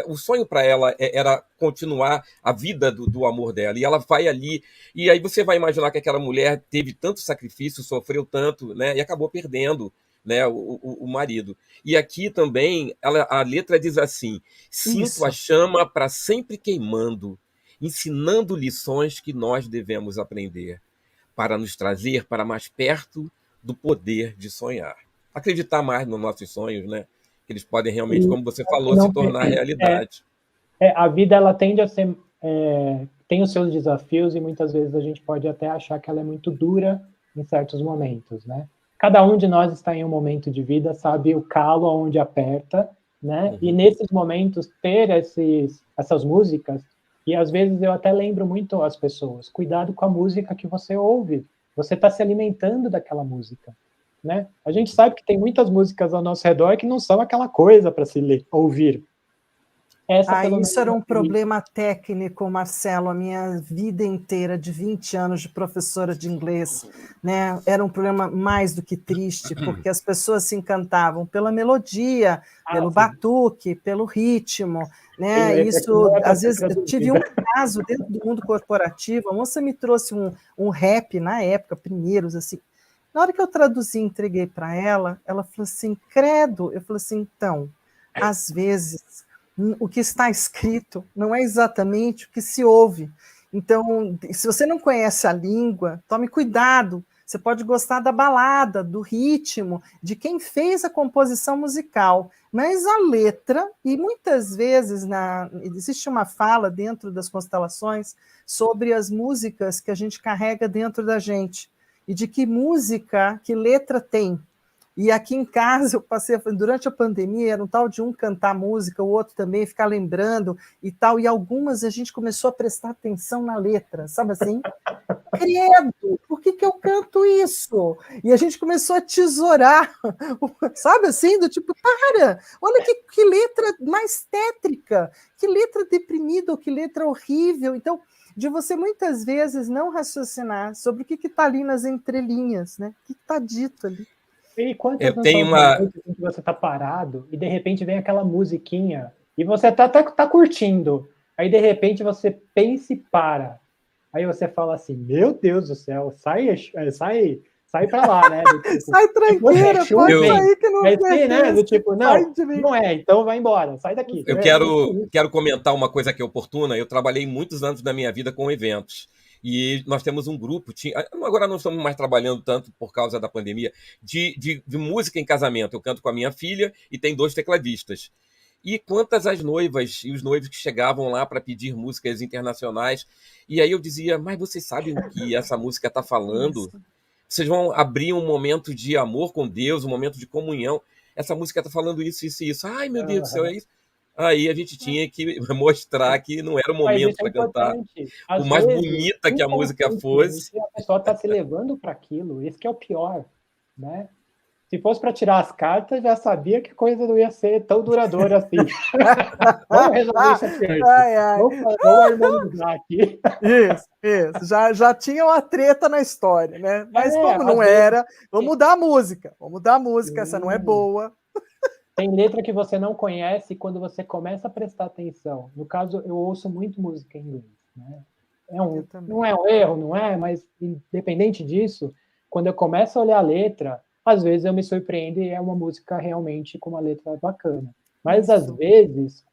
o sonho para ela era continuar a vida do amor dela, e ela vai ali, e aí você vai imaginar que aquela mulher teve tanto sacrifício, sofreu tanto, né, e acabou perdendo, né, o marido. E aqui também a letra diz assim: sinto a chama para sempre queimando, ensinando lições que nós devemos aprender, para nos trazer para mais perto do poder de sonhar. Acreditar mais nos nossos sonhos, né? Que eles podem realmente, como você falou, se tornar realidade. A vida, ela tende a ser... tem os seus desafios, e muitas vezes a gente pode até achar que ela é muito dura em certos momentos, né? Cada um de nós está em um momento de vida, sabe o calo onde aperta, né? Uhum. E nesses momentos, ter essas músicas, e às vezes eu até lembro muito às pessoas, cuidado com a música que você ouve, você está se alimentando daquela música, né? A gente sabe que tem muitas músicas ao nosso redor que não são aquela coisa para se ouvir. Isso era um problema técnico, Marcelo, a minha vida inteira, de 20 anos de professora de inglês, né? Era um problema mais do que triste, porque as pessoas se encantavam pela melodia, pelo batuque, pelo ritmo, né? Isso, às vezes, eu tive um caso dentro do mundo corporativo, a moça me trouxe um rap, na época, primeiros, assim. Na hora que eu traduzi e entreguei para ela, ela falou assim, credo. Eu falei assim, então, às vezes... o que está escrito não é exatamente o que se ouve. Então, se você não conhece a língua, tome cuidado, você pode gostar da balada, do ritmo, de quem fez a composição musical, mas a letra, e muitas vezes existe uma fala dentro das constelações sobre as músicas que a gente carrega dentro da gente, e de que música, que letra tem. E aqui em casa, eu passei, durante a pandemia, era um tal de um cantar música, o outro também ficar lembrando e tal, e algumas a gente começou a prestar atenção na letra, sabe assim? Credo, por que eu canto isso? E a gente começou a tesourar, sabe assim, do tipo, para, olha que letra mais tétrica, que letra deprimida, ou que letra horrível. Então, de você muitas vezes não raciocinar sobre o que está ali nas entrelinhas, né? O que está dito ali. E quantas não são noites em que você está parado e de repente vem aquela musiquinha e você tá curtindo, aí de repente você pensa e para. Aí você fala assim, meu Deus do céu, sai pra lá, né? Tipo, sai tranqueira, pode sair que não é, né? Do tipo, não é, então vai embora, sai daqui. Eu quero comentar uma coisa que é oportuna. Eu trabalhei muitos anos da minha vida com eventos. E nós temos um grupo, agora não estamos mais trabalhando tanto por causa da pandemia, de música em casamento. Eu canto com a minha filha e tem 2 tecladistas. E quantas as noivas e os noivos que chegavam lá para pedir músicas internacionais. E aí eu dizia, mas vocês sabem o que essa música está falando? Vocês vão abrir um momento de amor com Deus, um momento de comunhão. Essa música está falando isso, isso e isso. Ai, meu Deus do céu, é isso. Aí a gente tinha que mostrar que não era o momento para cantar. Por mais bonita que a música fosse. A pessoa está se levando para aquilo. Esse que é o pior, né? Se fosse para tirar as cartas, já sabia que a coisa não ia ser tão duradoura assim. Vamos resolver isso aqui. Vamos harmonizar aqui. Isso. Já tinha uma treta na história, né? Mas como não era, vamos mudar a música. Vamos mudar a música, essa não é boa. Tem letra que você não conhece quando você começa a prestar atenção. No caso, eu ouço muito música em inglês, né? Não é um erro, não é? Mas, independente disso, quando eu começo a olhar a letra, às vezes eu me surpreendo e é uma música realmente com uma letra bacana. Mas, às vezes,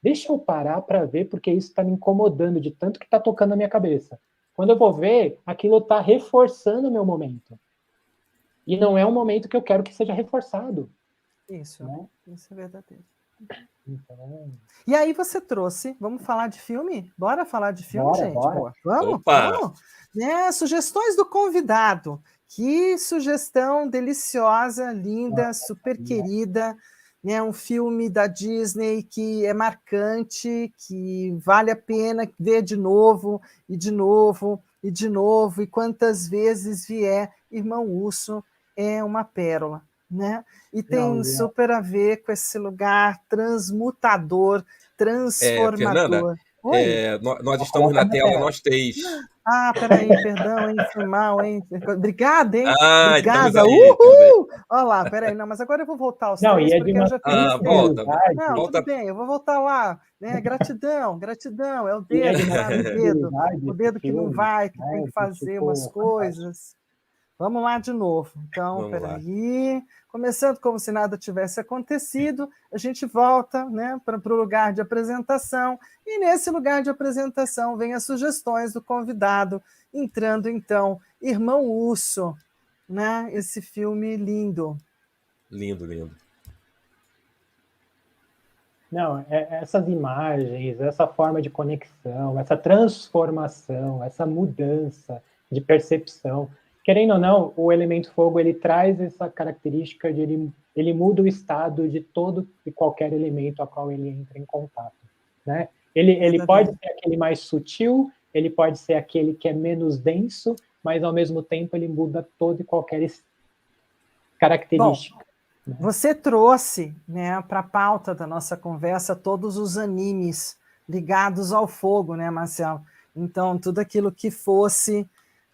deixa eu parar para ver, porque isso está me incomodando de tanto que está tocando na minha cabeça. Quando eu vou ver, aquilo está reforçando o meu momento. E não é um momento que eu quero que seja reforçado. Isso, né? Isso é verdadeiro. Então... E aí você trouxe, vamos falar de filme? Bora falar de filme, gente? Bora. Vamos? Sugestões do convidado. Que sugestão deliciosa, linda, super querida. Né? Um filme da Disney que é marcante, que vale a pena ver de novo, e de novo, e de novo, e quantas vezes vier. Irmão Urso é uma pérola. Né? E tem super a ver com esse lugar transmutador, transformador. Fernanda, nós estamos na tela, nós 3. Peraí, perdão, hein? Foi mal, hein? Obrigada, hein? Obrigada. Uhul! Olha lá, peraí, não, mas agora eu vou voltar aos 3, porque eu já tenho volta. Não, volta. Tudo bem, eu vou voltar lá. Né? Gratidão, é o dedo, o dedo que não vai, que tem que fazer umas coisas. Vamos lá de novo. Então, peraí. Começando como se nada tivesse acontecido, a gente volta, né, para o lugar de apresentação, e nesse lugar de apresentação vem as sugestões do convidado, entrando, então, Irmão Urso, né, esse filme lindo. Lindo. Não, essas imagens, essa forma de conexão, essa transformação, essa mudança de percepção... Querendo ou não, o elemento fogo ele traz essa característica de ele muda o estado de todo e qualquer elemento a qual ele entra em contato, né? Ele pode ser aquele mais sutil, ele pode ser aquele que é menos denso, mas ao mesmo tempo ele muda toda e qualquer característica. Bom, né? Você trouxe, né, para a pauta da nossa conversa todos os animes ligados ao fogo, né, Marcelo? Então, tudo aquilo que fosse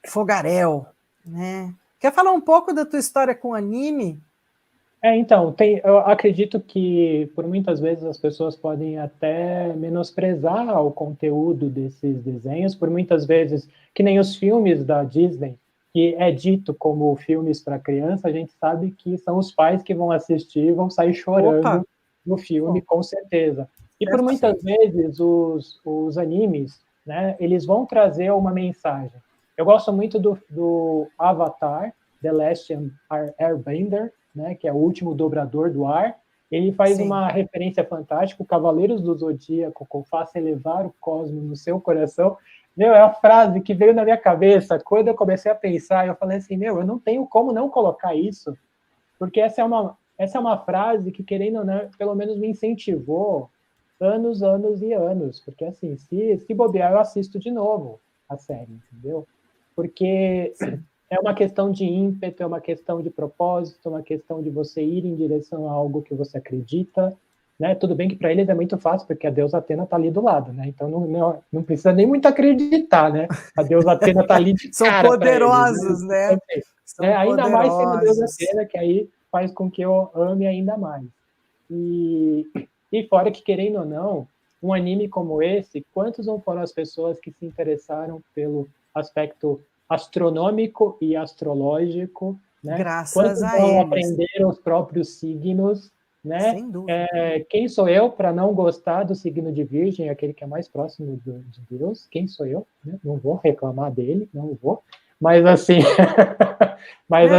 fogaréu, né? Quer falar um pouco da tua história com anime? Então, eu acredito que por muitas vezes as pessoas podem até menosprezar o conteúdo desses desenhos, por muitas vezes, que nem os filmes da Disney, que é dito como filmes para criança, a gente sabe que são os pais que vão assistir e vão sair chorando no filme, com certeza. E por muitas vezes os animes, né, eles vão trazer uma mensagem. Eu gosto muito do Avatar, The Last Airbender, né, que é o último dobrador do ar. Ele faz uma referência fantástica, Cavaleiros do Zodíaco, com faça elevar o cosmos no seu coração. Meu, é a frase que veio na minha cabeça. Quando eu comecei a pensar, eu falei assim, eu não tenho como não colocar isso, porque essa é uma frase que, querendo ou não, pelo menos me incentivou anos e anos, porque assim, se bobear, eu assisto de novo a série, entendeu? Porque é uma questão de ímpeto, é uma questão de propósito, é uma questão de você ir em direção a algo que você acredita, né? Tudo bem que para eles é muito fácil, porque a deusa Atena está ali do lado, né? Então não precisa nem muito acreditar, né? A deusa Atena está ali de São cara poderosos, eles, né? São ainda poderosos. mais sendo a deusa Atena, que aí faz com que eu ame ainda mais. E fora que, querendo ou não, um anime como esse, quantos não foram as pessoas que se interessaram pelo aspecto astronômico e astrológico, né? Graças a não eles. aprenderam os próprios signos, né? Sem dúvida. Quem sou eu para não gostar do signo de Virgem, aquele que é mais próximo de Deus? Quem sou eu? Né? Não vou reclamar dele, não vou. Mas assim,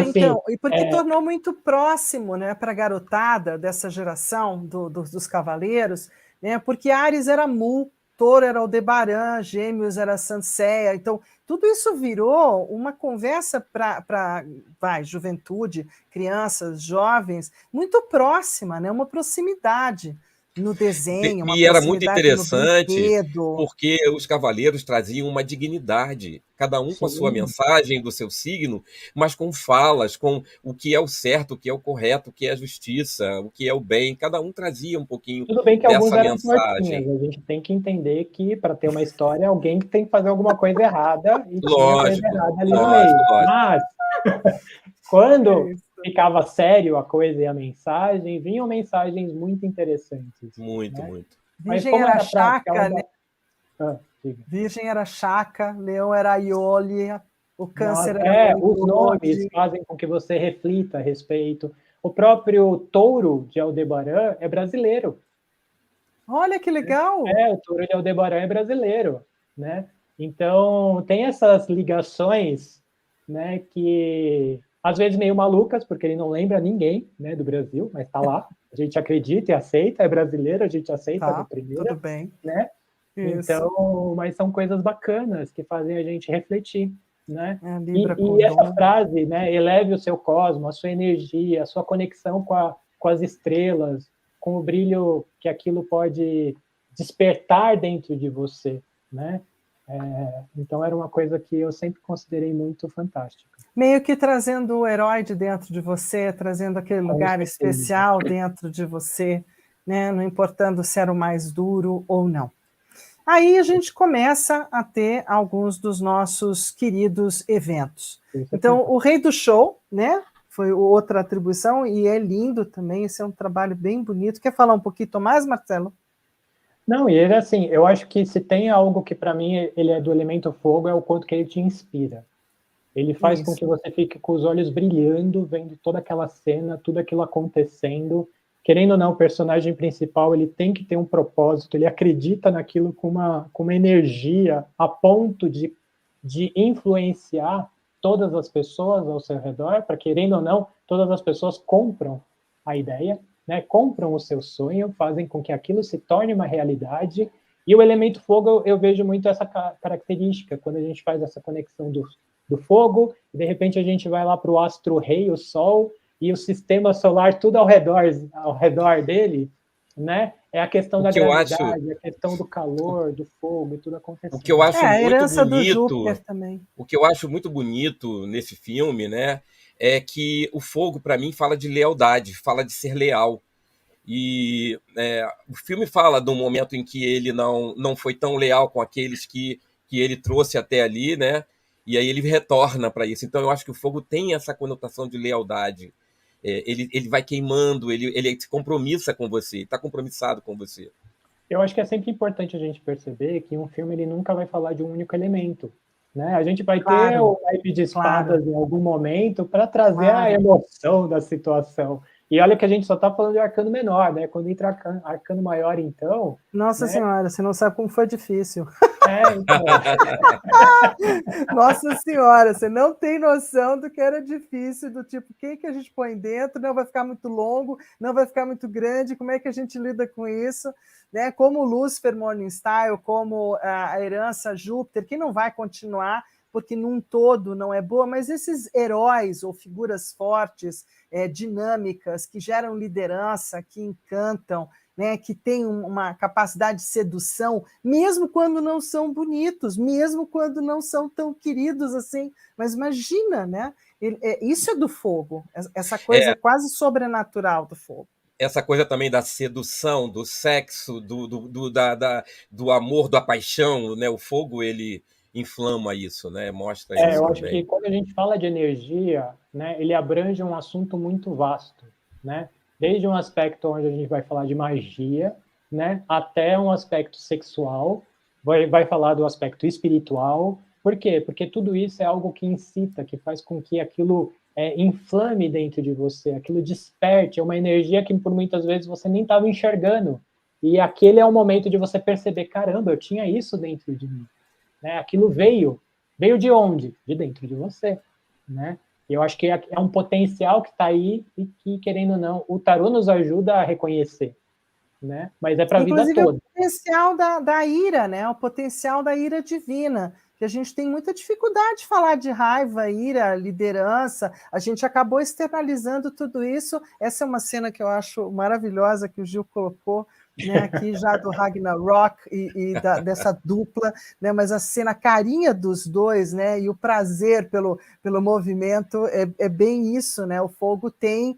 então, e porque tornou muito próximo, né, para a garotada dessa geração dos cavaleiros, né? Porque Áries era Mu, Touro era Aldebaran, Gêmeos era Sanseia, então tudo isso virou uma conversa para juventude, crianças, jovens, muito próxima, né? Uma proximidade no desenho, uma E era muito proximidade no interessante, brinquedo. porque os cavaleiros traziam uma dignidade, cada um com a sua mensagem do seu signo, mas com falas, com o que é o certo, o que é o correto, o que é a justiça, o que é o bem, cada um trazia um pouquinho Tudo bem que dessa alguns eram mensagem. tortinhas, a gente tem que entender que, para ter uma história, alguém que tem que fazer alguma coisa errada, e tinha coisa errada ali no meio. Mas, quando ficava sério a coisa e a mensagem, vinham mensagens muito interessantes. Muito, né? muito. Mas Virgem como era essa prática, Chaca, né? Virgem era Chaca, Leão era Iole, o Câncer era os nomes fazem com que você reflita a respeito. O próprio Touro de Aldebaran é brasileiro. Olha que legal! O Touro de Aldebaran é brasileiro, né? Então, tem essas ligações, né, que às vezes meio malucas, porque ele não lembra ninguém, né, do Brasil, mas está lá. A gente acredita e aceita, é brasileiro, a gente aceita da primeira. Tudo bem. Né? Então, mas são coisas bacanas que fazem a gente refletir, né? E essa frase, né, eleve o seu cosmo, a sua energia, a sua conexão com as estrelas, com o brilho que aquilo pode despertar dentro de você, né? Então era uma coisa que eu sempre considerei muito fantástica. Meio que trazendo o herói de dentro de você, trazendo aquele lugar especial dentro de você, né? Não importando se era o mais duro ou não. Aí a gente começa a ter alguns dos nossos queridos eventos. Então, o Rei do Show, né? Foi outra atribuição, e é lindo também, esse é um trabalho bem bonito. Quer falar um pouquinho mais, Marcelo? Não, e ele, assim, eu acho que se tem algo que, para mim, ele é do elemento fogo, é o quanto que ele te inspira. Ele faz com que você fique com os olhos brilhando, vendo toda aquela cena, tudo aquilo acontecendo. Querendo ou não, o personagem principal, ele tem que ter um propósito, ele acredita naquilo com uma energia a ponto de influenciar todas as pessoas ao seu redor, para, querendo ou não, todas as pessoas compram a ideia, né? Compram o seu sonho, fazem com que aquilo se torne uma realidade. E o elemento fogo, eu vejo muito essa característica, quando a gente faz essa conexão do fogo, e de repente a gente vai lá para o astro-rei, o Sol, e o sistema solar tudo ao redor dele, né? É a questão da gravidade, a questão do calor, do fogo, e tudo acontecendo. O que eu acho a muito herança bonito, do Júpiter também. O que eu acho muito bonito nesse filme, né, é que o fogo, para mim, fala de lealdade, fala de ser leal. E o filme fala do momento em que ele não foi tão leal com aqueles que ele trouxe até ali, né? E aí ele retorna para isso. Então eu acho que o fogo tem essa conotação de lealdade. Ele vai queimando, ele se compromissa com você, está compromissado com você. Eu acho que é sempre importante a gente perceber que um filme ele nunca vai falar de um único elemento. Né? A gente vai ter o naipe de espadas em algum momento para trazer a emoção da situação. E olha que a gente só está falando de arcano menor, né? Quando entra arcano maior, então... Nossa Senhora, você não sabe como foi difícil. Então. Nossa Senhora, você não tem noção do que era difícil, do tipo, quem que a gente põe dentro, não vai ficar muito longo, não vai ficar muito grande, como é que a gente lida com isso? Né? Como o Lúcifer Morningstar, como a herança Júpiter, que não vai continuar, porque num todo não é boa, mas esses heróis ou figuras fortes, dinâmicas, que geram liderança, que encantam, né, que têm uma capacidade de sedução, mesmo quando não são bonitos, mesmo quando não são tão queridos assim. Mas imagina, né? Isso é do fogo, essa coisa quase sobrenatural do fogo. Essa coisa também da sedução, do sexo, do amor, da paixão, né? O fogo, ele inflama isso, né? Mostra isso eu também. acho que quando a gente fala de energia, né, ele abrange um assunto muito vasto, né? Desde um aspecto onde a gente vai falar de magia, né, até um aspecto sexual, vai falar do aspecto espiritual. Por quê? Porque tudo isso é algo que incita, que faz com que aquilo inflame dentro de você, aquilo desperte, é uma energia que por muitas vezes você nem estava enxergando. E aquele é o momento de você perceber, caramba, eu tinha isso dentro de mim. Né? Aquilo veio de onde? De dentro de você, né? Eu acho que é um potencial que está aí e que, querendo ou não, o tarô nos ajuda a reconhecer, né? Mas é para a vida toda. É o potencial da ira, né? O potencial da ira divina, que a gente tem muita dificuldade de falar de raiva, ira, liderança. A gente acabou externalizando tudo isso. Essa é uma cena que eu acho maravilhosa que o Gil colocou, né, aqui já do Ragnarok dessa dupla, né, mas a cena, a carinha dos dois, né, e o prazer pelo movimento é bem isso, né? O fogo tem,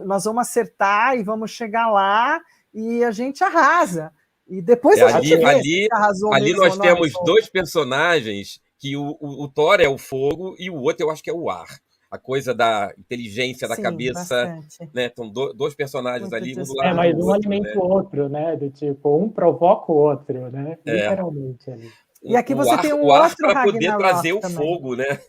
nós vamos acertar e vamos chegar lá e a gente arrasa. E depois a gente vê se arrasou ali mesmo. Nós temos dois personagens que o Thor é o fogo e o outro eu acho que é o ar. A coisa da inteligência, da cabeça, bastante. né? São dois personagens Muito ali, um do lado mas do um outro, alimenta né? o outro, né? Do tipo, um provoca o outro, né? Literalmente ali. E aqui você tem um ar outro para poder trazer o também. fogo, né?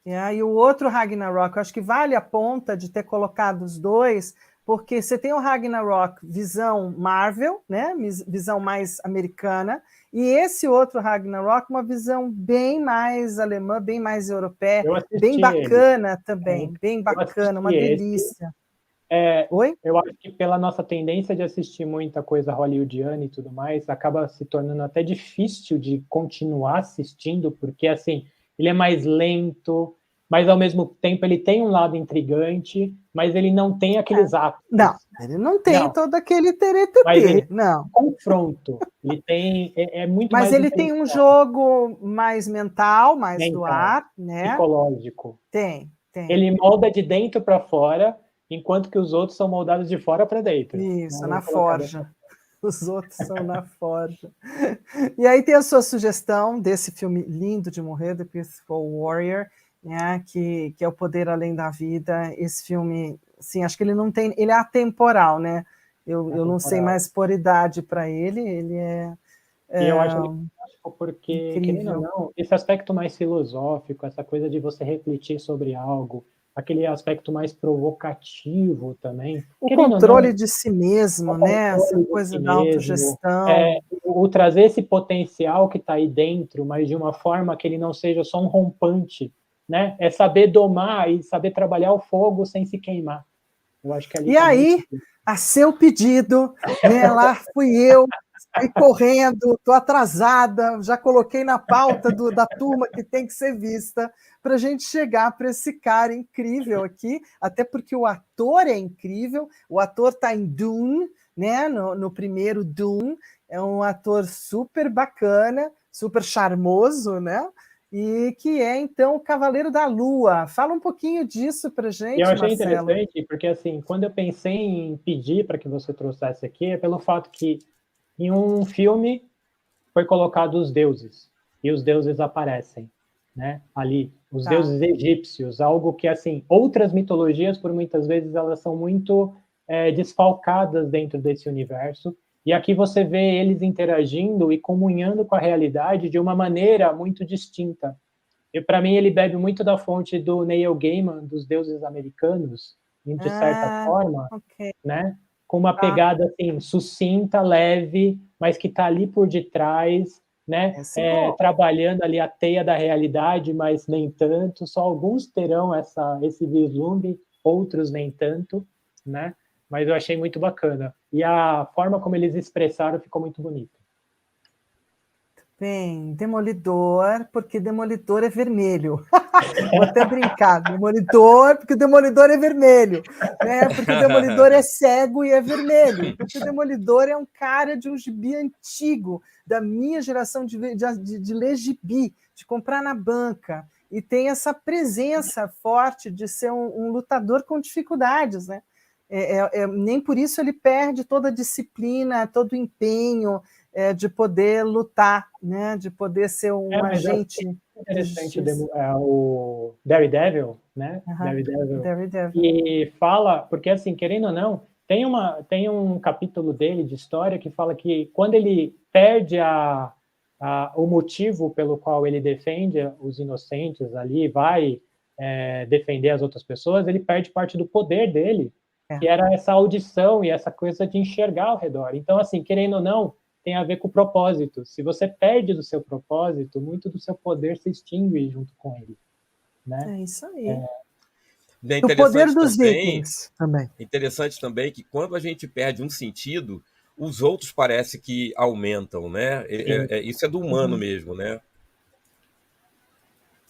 E o outro Ragnarok, eu acho que vale a ponta de ter colocado os dois, porque você tem o Ragnarok visão Marvel, né? Visão mais americana, e esse outro Ragnarok, uma visão bem mais alemã, bem mais europeia, bem bacana também, bem bacana, uma delícia. Oi? Eu acho que pela nossa tendência de assistir muita coisa hollywoodiana e tudo mais, acaba se tornando até difícil de continuar assistindo, porque assim, ele é mais lento, mas ao mesmo tempo ele tem um lado intrigante, mas ele não tem aqueles atos. Não, ele não tem todo aquele teretetê, mas ele não. Confronto. Ele tem muito mas mais. Mas ele tem um jogo mais mental, mais do ar, né? Psicológico. Tem. Ele molda de dentro para fora, enquanto que os outros são moldados de fora para dentro. Isso, na forja. Os outros são na forja. E aí tem a sua sugestão desse filme lindo de morrer, The Peaceful Warrior, né, que é O Poder Além da Vida. Esse filme, assim, acho que ele não tem, ele é atemporal, né? Eu não sei mais por idade para ele é e eu acho fantástico porque, querendo ou não, esse aspecto mais filosófico, essa coisa de você refletir sobre algo, aquele aspecto mais provocativo também. O controle de si mesmo, né? Essa coisa da autogestão. O trazer esse potencial que está aí dentro, mas de uma forma que ele não seja só um rompante, né? É saber domar e saber trabalhar o fogo sem se queimar. Eu acho que ali e aí, a seu pedido, né? Lá fui eu, saí correndo, estou atrasada, já coloquei na pauta da turma que tem que ser vista, para a gente chegar para esse cara incrível aqui, até porque o ator é incrível, o ator está em Dune, né? No primeiro Dune, é um ator super bacana, super charmoso, né? E que é, então, o Cavaleiro da Lua. Fala um pouquinho disso para a gente, Marcelo. Eu achei interessante, porque, assim, quando eu pensei em pedir para que você trouxesse aqui, é pelo fato que em um filme foi colocado os deuses, e os deuses aparecem, né? Ali, os deuses egípcios, algo que, assim, outras mitologias, por muitas vezes, elas são muito desfalcadas dentro desse universo, e aqui você vê eles interagindo e comunhando com a realidade de uma maneira muito distinta. E, para mim, ele bebe muito da fonte do Neil Gaiman, dos deuses americanos, de certa forma, ok. né? Com uma pegada assim, sucinta, leve, mas que está ali por detrás, né? Trabalhando ali a teia da realidade, mas nem tanto. Só alguns terão esse vislumbre, outros nem tanto, né? Mas eu achei muito bacana. E a forma como eles expressaram ficou muito bonita. Bem, Demolidor, porque Demolidor é vermelho. Vou até brincar, Demolidor, porque o Demolidor é vermelho, né? Porque o Demolidor é cego e é vermelho, porque o Demolidor é um cara de um gibi antigo, da minha geração de ler gibi, de comprar na banca, e tem essa presença forte de ser um lutador com dificuldades, né? Nem por isso ele perde toda a disciplina, todo o empenho, de poder lutar, né? De poder ser um agente interessante o Daredevil, né? Daredevil. E fala, porque assim, querendo ou não, tem um capítulo dele de história que fala que quando ele perde o motivo pelo qual ele defende os inocentes ali, vai defender as outras pessoas, ele perde parte do poder dele, que era essa audição e essa coisa de enxergar ao redor. Então, assim, querendo ou não, tem a ver com o propósito. Se você perde do seu propósito, muito do seu poder se extingue junto com ele. Né? É isso aí. O poder dos vikings também. Interessante também que quando a gente perde um sentido, os outros parece que aumentam, né? Isso é do humano mesmo, né?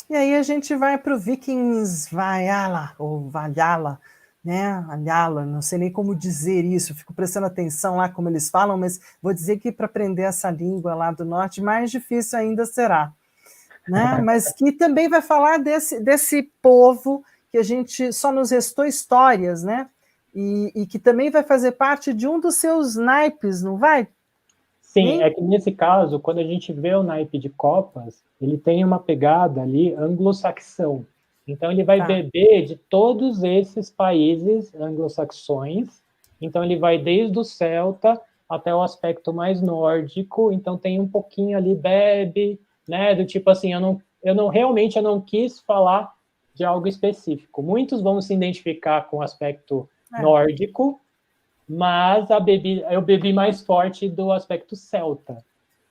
E aí a gente vai para o Vikings Valhalla, ou Valhalla, né? Valhalla, não sei nem como dizer isso, fico prestando atenção lá como eles falam, mas vou dizer que para aprender essa língua lá do norte, mais difícil ainda será. Né? Mas que também vai falar desse povo que a gente só nos restou histórias, né? E que também vai fazer parte de um dos seus naipes, não vai? Sim, é que nesse caso, quando a gente vê o naipe de copas, ele tem uma pegada ali anglo-saxão. Então ele vai beber de todos esses países anglo-saxões. Então ele vai desde o celta até o aspecto mais nórdico. Então tem um pouquinho ali, bebe, né? Do tipo assim, eu não quis falar de algo específico. Muitos vão se identificar com o aspecto nórdico, mas eu bebi mais forte do aspecto celta,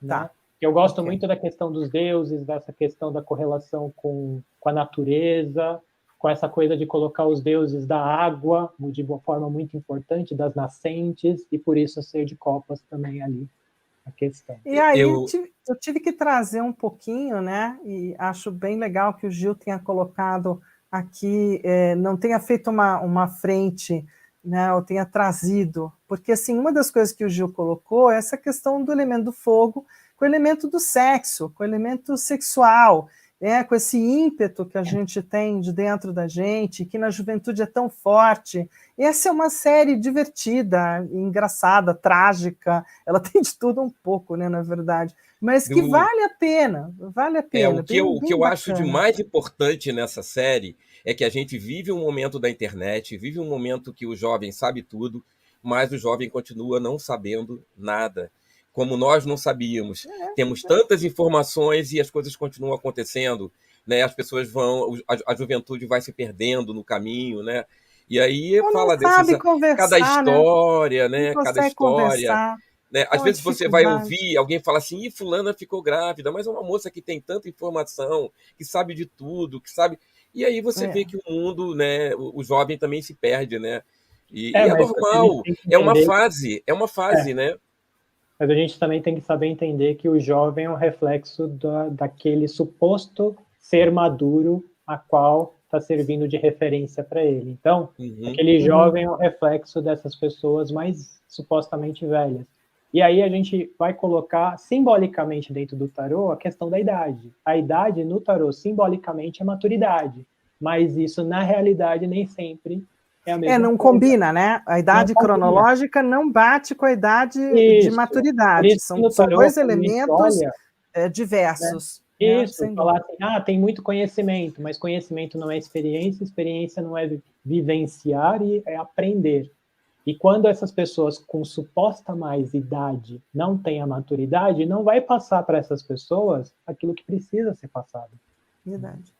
né? Eu gosto muito da questão dos deuses, dessa questão da correlação com a natureza, com essa coisa de colocar os deuses da água de uma forma muito importante, das nascentes, e por isso ser de copas também ali a questão. E aí eu tive que trazer um pouquinho, né? E acho bem legal que o Gil tenha colocado aqui, não tenha feito uma frente, né, ou tenha trazido, porque assim, uma das coisas que o Gil colocou é essa questão do elemento do fogo com o elemento do sexo, com o elemento sexual, com esse ímpeto que a gente tem de dentro da gente, que na juventude é tão forte. Essa é uma série divertida, engraçada, trágica, ela tem de tudo um pouco, né, na verdade, mas que vale a pena, vale a pena. O que eu acho de mais importante nessa série é que a gente vive um momento da internet, vive um momento que o jovem sabe tudo, mas o jovem continua não sabendo nada. Como nós não sabíamos. Temos tantas informações e as coisas continuam acontecendo, né? As pessoas a juventude vai se perdendo no caminho, né? E aí fala cada história, né? Cada história. Né? Às vezes você vai ouvir, alguém fala assim, e fulana ficou grávida, mas é uma moça que tem tanta informação, que sabe de tudo, que sabe... E aí você vê que o mundo, né? O jovem também se perde, né? E é normal, é uma fase, né? Mas a gente também tem que saber entender que o jovem é um reflexo daquele suposto ser maduro a qual está servindo de referência para ele. Então, aquele jovem é um reflexo dessas pessoas mais supostamente velhas. E aí a gente vai colocar simbolicamente dentro do tarô a questão da idade. A idade no tarô simbolicamente é maturidade, mas isso na realidade nem sempre é a mesma não coisa. Combina, né? A idade cronológica não bate com a idade de maturidade. São dois elementos diversos. Né? Isso, falar assim, tem muito conhecimento, mas conhecimento não é experiência não é vivenciar e é aprender. E quando essas pessoas com suposta mais idade não têm a maturidade, não vai passar para essas pessoas aquilo que precisa ser passado. Verdade.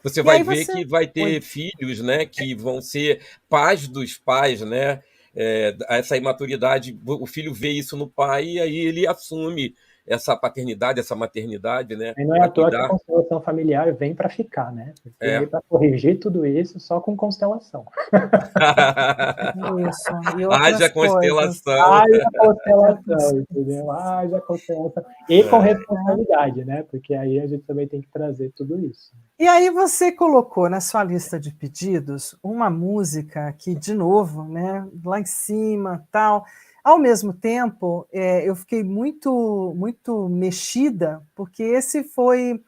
Você E vai aí ver você... que vai ter Oi. filhos, né, que vão ser pais dos pais, né? Essa imaturidade, o filho vê isso no pai e aí ele assume essa paternidade, essa maternidade, né, E não é para à toa que a cuidar. constelação familiar vem para ficar, né? Porque É. veio para corrigir tudo isso só com constelação. Isso, e Haja outras coisas. constelação. Haja constelação, entendeu? Haja constelação. E com responsabilidade, né? Porque aí a gente também tem que trazer tudo isso. E aí você colocou na sua lista de pedidos uma música que, de novo, né, lá em cima, tal. Ao mesmo tempo, eu fiquei muito mexida, porque esse foi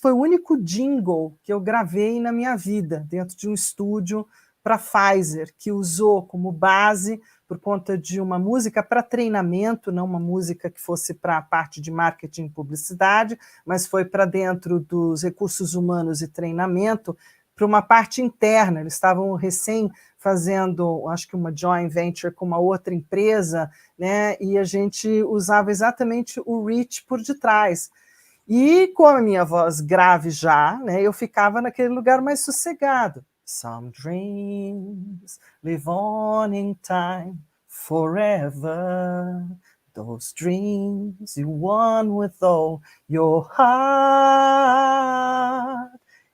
o único jingle que eu gravei na minha vida, dentro de um estúdio para Pfizer, que usou como base, por conta de uma música para treinamento, não uma música que fosse para a parte de marketing e publicidade, mas foi para dentro dos recursos humanos e treinamento, para uma parte interna. Eles estavam recém fazendo, acho que uma joint venture com uma outra empresa, né? E a gente usava exatamente o reach por detrás. E com a minha voz grave já, né, eu ficava naquele lugar mais sossegado. Some dreams live on in time forever. Those dreams you won with all your heart.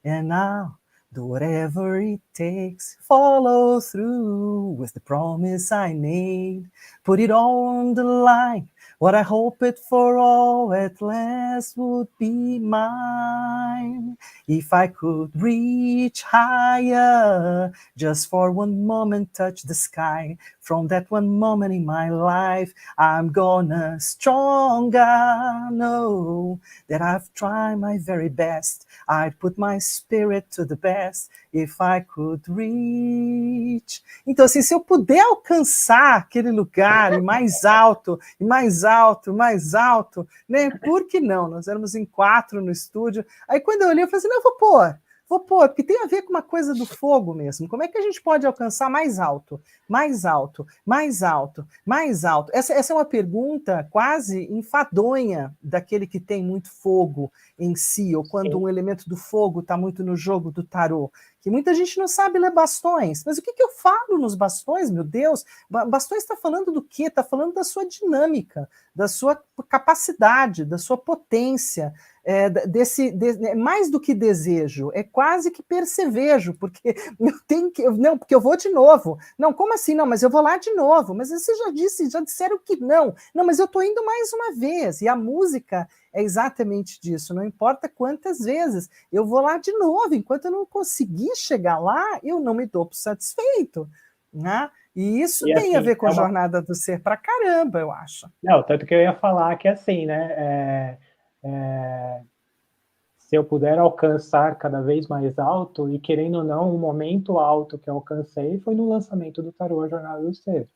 And now, do whatever it takes, follow through with the promise I made. Put it on the line. What I hoped for all at last would be mine. If I could reach higher, just for one moment touch the sky. From that one moment in my life, I'm gonna stronger. Know that I've tried my very best. I'd put my spirit to the best if I could reach. Então, assim, se eu puder alcançar aquele lugar e mais alto, e mais alto, e mais alto, né? Por que não? Nós éramos em 4 no estúdio. Aí quando eu olhei, eu falei assim, não, eu vou pôr, porque tem a ver com uma coisa do fogo mesmo. Como é que a gente pode alcançar mais alto? Mais alto, mais alto, mais alto. Essa é uma pergunta quase enfadonha daquele que tem muito fogo em si, ou quando um elemento do fogo está muito no jogo do tarô. Que muita gente não sabe ler bastões. Mas o que eu falo nos bastões, meu Deus? Bastões está falando do quê? Está falando da sua dinâmica, da sua capacidade, da sua potência, mais do que desejo, é quase que percevejo, porque eu tenho que. Não, porque eu vou de novo. Não, como assim? Não, mas eu vou lá de novo. Mas você já disseram que não. Não, mas eu estou indo mais uma vez. E a música é exatamente disso. Não importa quantas vezes, eu vou lá de novo. Enquanto eu não conseguir chegar lá, eu não me dou por satisfeito. Né? E isso tem a ver com a jornada do ser pra caramba, eu acho. Não, tanto que eu ia falar que assim, né? Se eu puder alcançar cada vez mais alto, e querendo ou não, um momento alto que eu alcancei foi no lançamento do Tarô A Jornada do Ser.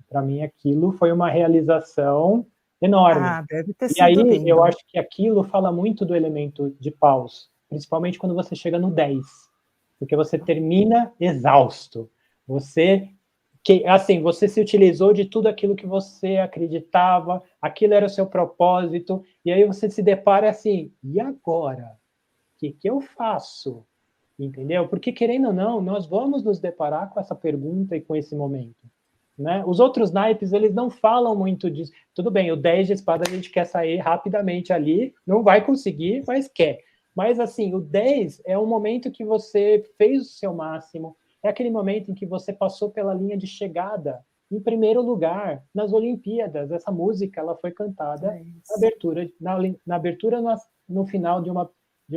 Para mim, aquilo foi uma realização enorme. Deve ter sido e aí, lindo. eu acho que aquilo fala muito do elemento de paus, principalmente quando você chega no 10, porque você termina exausto. Você se utilizou de tudo aquilo que você acreditava, aquilo era o seu propósito, e aí você se depara assim, e agora? O que eu faço? Entendeu? Porque, querendo ou não, nós vamos nos deparar com essa pergunta e com esse momento. Né? Os outros naipes, eles não falam muito disso. Tudo bem, o 10 de espada a gente quer sair rapidamente ali, não vai conseguir, mas quer. Mas, assim, o 10 é um momento que você fez o seu máximo, é aquele momento em que você passou pela linha de chegada, em primeiro lugar, nas Olimpíadas. Essa música ela foi cantada na abertura no final de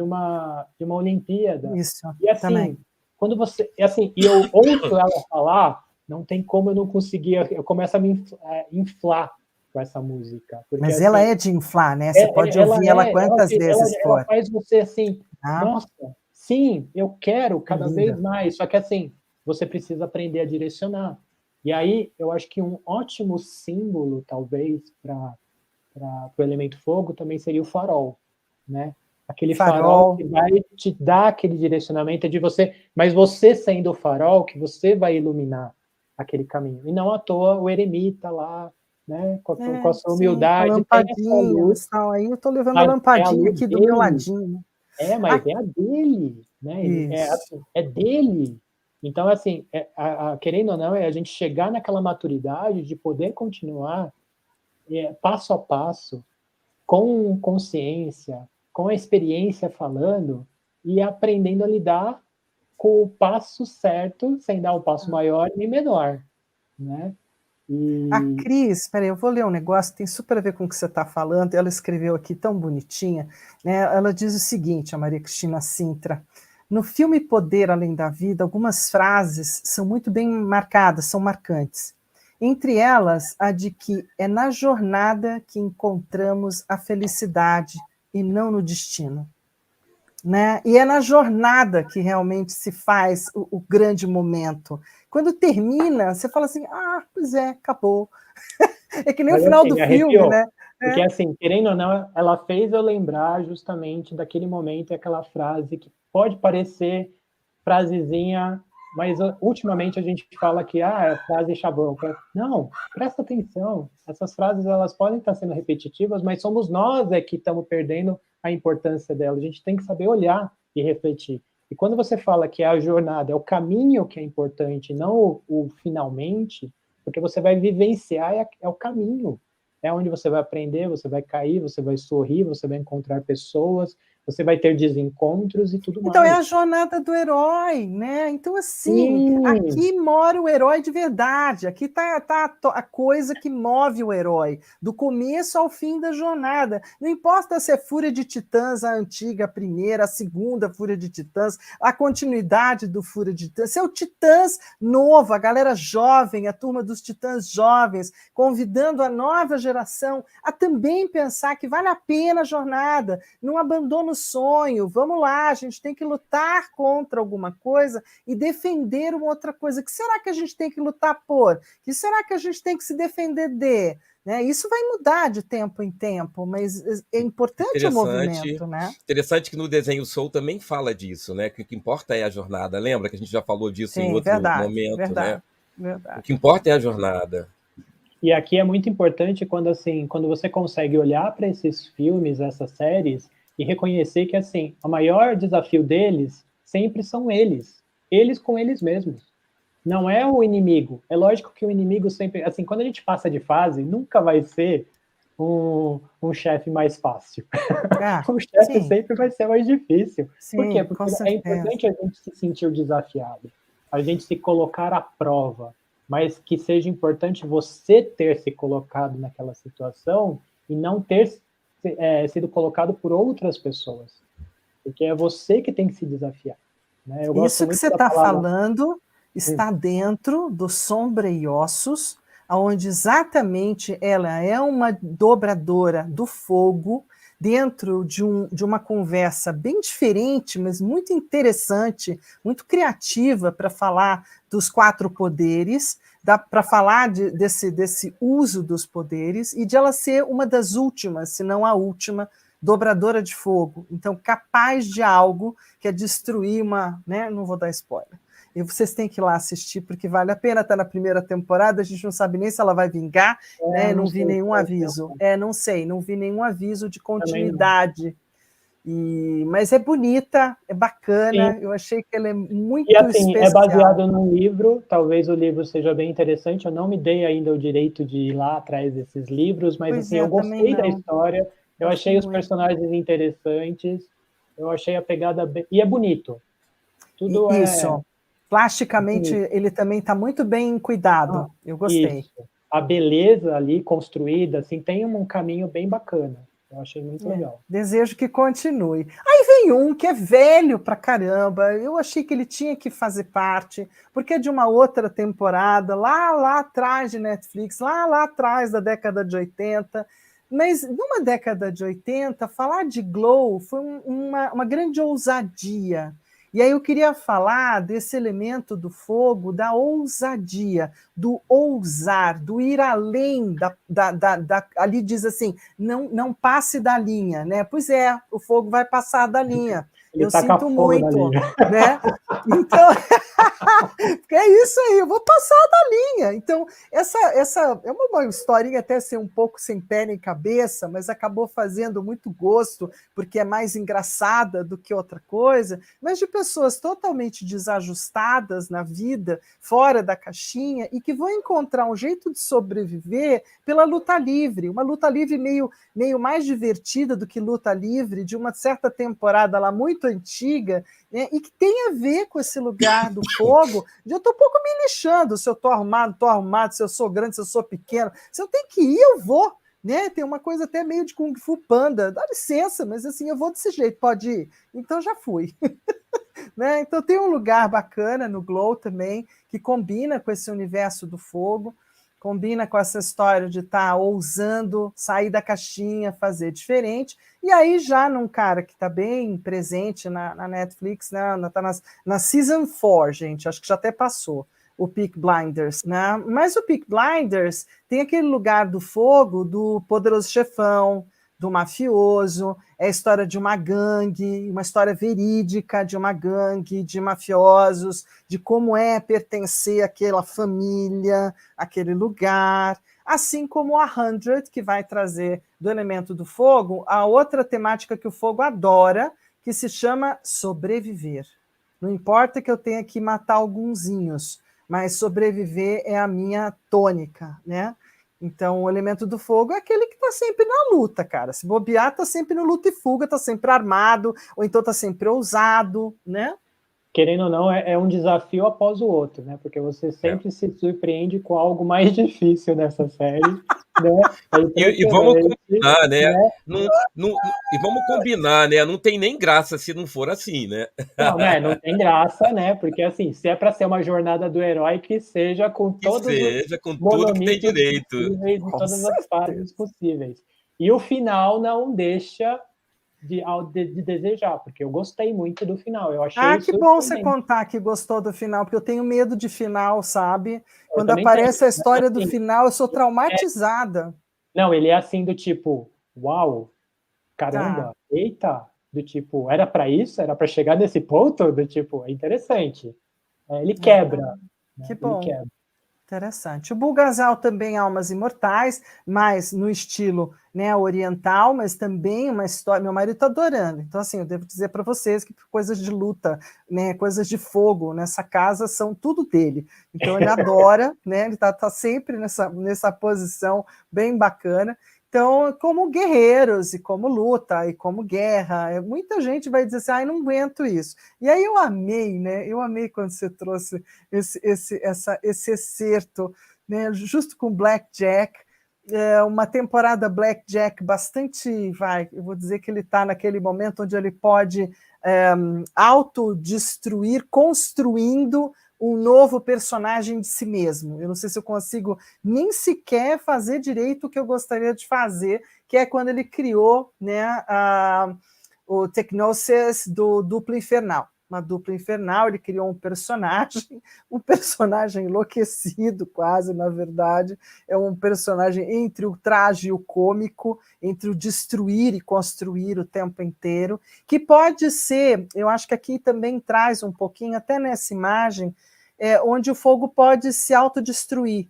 uma Olimpíada. Isso, e assim, também. Quando você... assim, e eu ouço ela falar, não tem como eu não conseguir... Eu começo a me inflar com essa música. Porque, mas assim, ela é de inflar, né? Você pode ouvir ela quantas vezes for. Ela faz você assim, nossa, sim, eu quero cada vez mais. Só que assim, você precisa aprender a direcionar. E aí, eu acho que um ótimo símbolo, talvez, para o elemento fogo também seria o farol, né? Aquele farol que vai te dar aquele direcionamento de você, mas você sendo o farol, que você vai iluminar aquele caminho. E não à toa o eremita lá, né? Com a sua humildade. Sim, a lampadinha, tal. Aí eu estou levando a lampadinha aqui do meu ladinho. Mas é a dele. né? Isso. É dele. Então, assim, querendo ou não, é a gente chegar naquela maturidade de poder continuar passo a passo, com consciência, com a experiência falando e aprendendo a lidar com o passo certo, sem dar o passo maior nem menor, né? A E Cris, espera aí, eu vou ler um negócio que tem super a ver com o que você está falando, ela escreveu aqui tão bonitinha, né? Ela diz o seguinte, a Maria Cristina Sintra: no filme Poder Além da Vida, algumas frases são muito bem marcadas, são marcantes. Entre elas, a de que é na jornada que encontramos a felicidade e não no destino. Né? E é na jornada que realmente se faz o grande momento. Quando termina, você fala assim, pois é, acabou. É que nem o mas final assim, do me filme, arrepiou. né? Porque, assim, querendo ou não, ela fez eu lembrar justamente daquele momento, aquela frase que pode parecer frasezinha, mas ultimamente a gente fala que é frase chavão. Não, presta atenção. Essas frases elas podem estar sendo repetitivas, mas somos nós que estamos perdendo a importância delas. A gente tem que saber olhar e refletir. E quando você fala que é a jornada, é o caminho que é importante, não o finalmente, porque você vai vivenciar é o caminho. É onde você vai aprender, você vai cair, você vai sorrir, você vai encontrar pessoas, você vai ter desencontros e tudo Então, é mais. a jornada do herói, né? Então, assim, Sim, aqui mora o herói de verdade, aqui está a coisa que move o herói, do começo ao fim da jornada. Não importa se é Fúria de Titãs, a antiga, a primeira, a segunda Fúria de Titãs, a continuidade do Fúria de Titãs, se é o Titãs novo, a galera jovem, a turma dos Titãs jovens, convidando a nova geração a também pensar que vale a pena a jornada, não abandona o sonho, vamos lá, a gente tem que lutar contra alguma coisa e defender uma outra coisa. O que será que a gente tem que lutar por? O que será que a gente tem que se defender de? Né? Isso vai mudar de tempo em tempo, mas é importante o Interessante, movimento, né? interessante que no desenho Soul também fala disso, né? Que o que importa é a jornada. Lembra que a gente já falou disso em Sim, outro verdade, momento, né? verdade, O verdade. que importa é a jornada. e aqui é muito importante quando assim, quando você consegue olhar para esses filmes, essas séries e reconhecer que assim, o maior desafio deles sempre são eles com eles mesmos. Não é o inimigo. É lógico que o inimigo sempre, assim, quando a gente passa de fase, nunca vai ser um chefe mais fácil. O chefe Sim, sempre vai ser mais difícil. Por quê? sim, com Porque é certeza. importante a gente se sentir desafiado, a gente se colocar à prova, mas que seja importante você ter se colocado naquela situação e não ter sido colocado por outras pessoas, porque é você que tem que se desafiar. Né? Eu gosto Isso que muito você da está palavra. falando Hum, está dentro do Sombra e Ossos, onde exatamente ela é uma dobradora do fogo, dentro de uma conversa bem diferente, mas muito interessante, muito criativa para falar dos 4 poderes, para falar desse uso dos poderes, e de ela ser uma das últimas, se não a última, dobradora de fogo. Então, capaz de algo que é destruir uma. Né? Não vou dar spoiler. E vocês têm que ir lá assistir, porque vale a pena estar na primeira temporada, a gente não sabe nem se ela vai vingar, né? não Não vi sei se nenhum vai ser, aviso. Não sei, não vi nenhum aviso de também não. continuidade. Mas é bonita, é Sim. bacana, eu achei que ela é E muito assim, é especial. baseado num livro, talvez o livro seja bem interessante, eu não me dei ainda o direito de ir lá atrás desses livros, mas Pois assim, eu é, também gostei da não. história, eu Gosto achei os muito. personagens interessantes, eu achei a pegada bem... E é bonito, tudo é Isso. Plasticamente, bonito. ele também está muito bem cuidado. Ah, Eu gostei. isso. A beleza ali construída, assim, tem um caminho bem bacana. Eu achei muito legal. Desejo que continue. Aí vem um que é velho pra caramba. Eu achei que ele tinha que fazer parte, porque é de uma outra temporada, lá atrás de Netflix, lá atrás da década de 80. Mas numa década de 80, falar de Glow foi uma grande ousadia. E aí eu queria falar desse elemento do fogo, da ousadia, do ousar, do ir além ali diz assim, não passe da linha, né? Pois é, o fogo vai passar da linha. Eu sinto muito, né? Então, é isso aí, eu vou passar da linha. Então, essa é uma historinha até ser um pouco sem pé nem cabeça, mas acabou fazendo muito gosto, porque é mais engraçada do que outra coisa, mas de pessoas totalmente desajustadas na vida, fora da caixinha, e que vão encontrar um jeito de sobreviver pela luta livre, uma luta livre meio mais divertida do que luta livre, de uma certa temporada lá muito antiga, né, e que tem a ver com esse lugar do fogo, de eu estou um pouco me lixando, se eu estou arrumado, se eu sou grande, se eu sou pequeno, se eu tenho que ir, eu vou, né? Tem uma coisa até meio de Kung Fu Panda, dá licença, mas assim, eu vou desse jeito, pode ir? Então já fui. Né? Então tem um lugar bacana no Glow também, que combina com esse universo do fogo, combina com essa história de estar ousando sair da caixinha, fazer diferente, e aí já num cara que está bem presente na Netflix, né? Está na Season 4, gente, acho que já até passou, o Peaky Blinders, né? Mas o Peaky Blinders tem aquele lugar do fogo do poderoso chefão, do mafioso, é a história de uma gangue, uma história verídica de uma gangue, de mafiosos, de como é pertencer àquela família, àquele lugar, assim como a 100, que vai trazer do elemento do fogo a outra temática que o fogo adora, que se chama sobreviver. Não importa que eu tenha que matar algunzinhos, mas sobreviver é a minha tônica, né? Então, o elemento do fogo é aquele que está sempre na luta, cara. Se bobear, está sempre no luta e fuga, está sempre armado, ou então está sempre ousado, né? Querendo ou não, é um desafio após o outro, né? Porque você sempre se surpreende com algo mais difícil nessa série, né? E vamos combinar, né? E vamos combinar, né? Não tem nem graça se não for assim, né? Não, né? Não tem graça, né? Porque assim, se é para ser uma jornada do herói, que seja com todos os com tudo que tem direito, possíveis, de todas as fases possíveis. E o final não deixa de desejar, porque eu gostei muito do final. Eu achei que bom você contar que gostou do final, porque eu tenho medo de final, sabe? Quando aparece a história do final, eu sou traumatizada. Não, ele é assim do tipo, uau, caramba, eita, do tipo, era para isso? Era para chegar nesse ponto? Do tipo, é interessante. Ele quebra. Que bom. Ele quebra. Interessante. O Bulgazal também Almas Imortais, mas no estilo, né, oriental, mas também uma história. Meu marido está adorando. Então, assim, eu devo dizer para vocês que coisas de luta, né, coisas de fogo nessa casa são tudo dele. Então, ele adora, né, ele está sempre nessa posição bem bacana. Então, como guerreiros, e como luta, e como guerra, muita gente vai dizer assim, não aguento isso. E aí eu amei, né? Eu amei quando você trouxe esse excerto, né? Justo com Blackjack, uma temporada Blackjack bastante, eu vou dizer que ele está naquele momento onde ele pode autodestruir, construindo um novo personagem de si mesmo. Eu não sei se eu consigo nem sequer fazer direito o que eu gostaria de fazer, que é quando ele criou, né, o Technosis do Duplo Infernal. Uma dupla infernal, ele criou um personagem enlouquecido quase, na verdade, é um personagem entre o traje e o cômico, entre o destruir e construir o tempo inteiro, que pode ser, eu acho que aqui também traz um pouquinho, até nessa imagem, onde o fogo pode se autodestruir.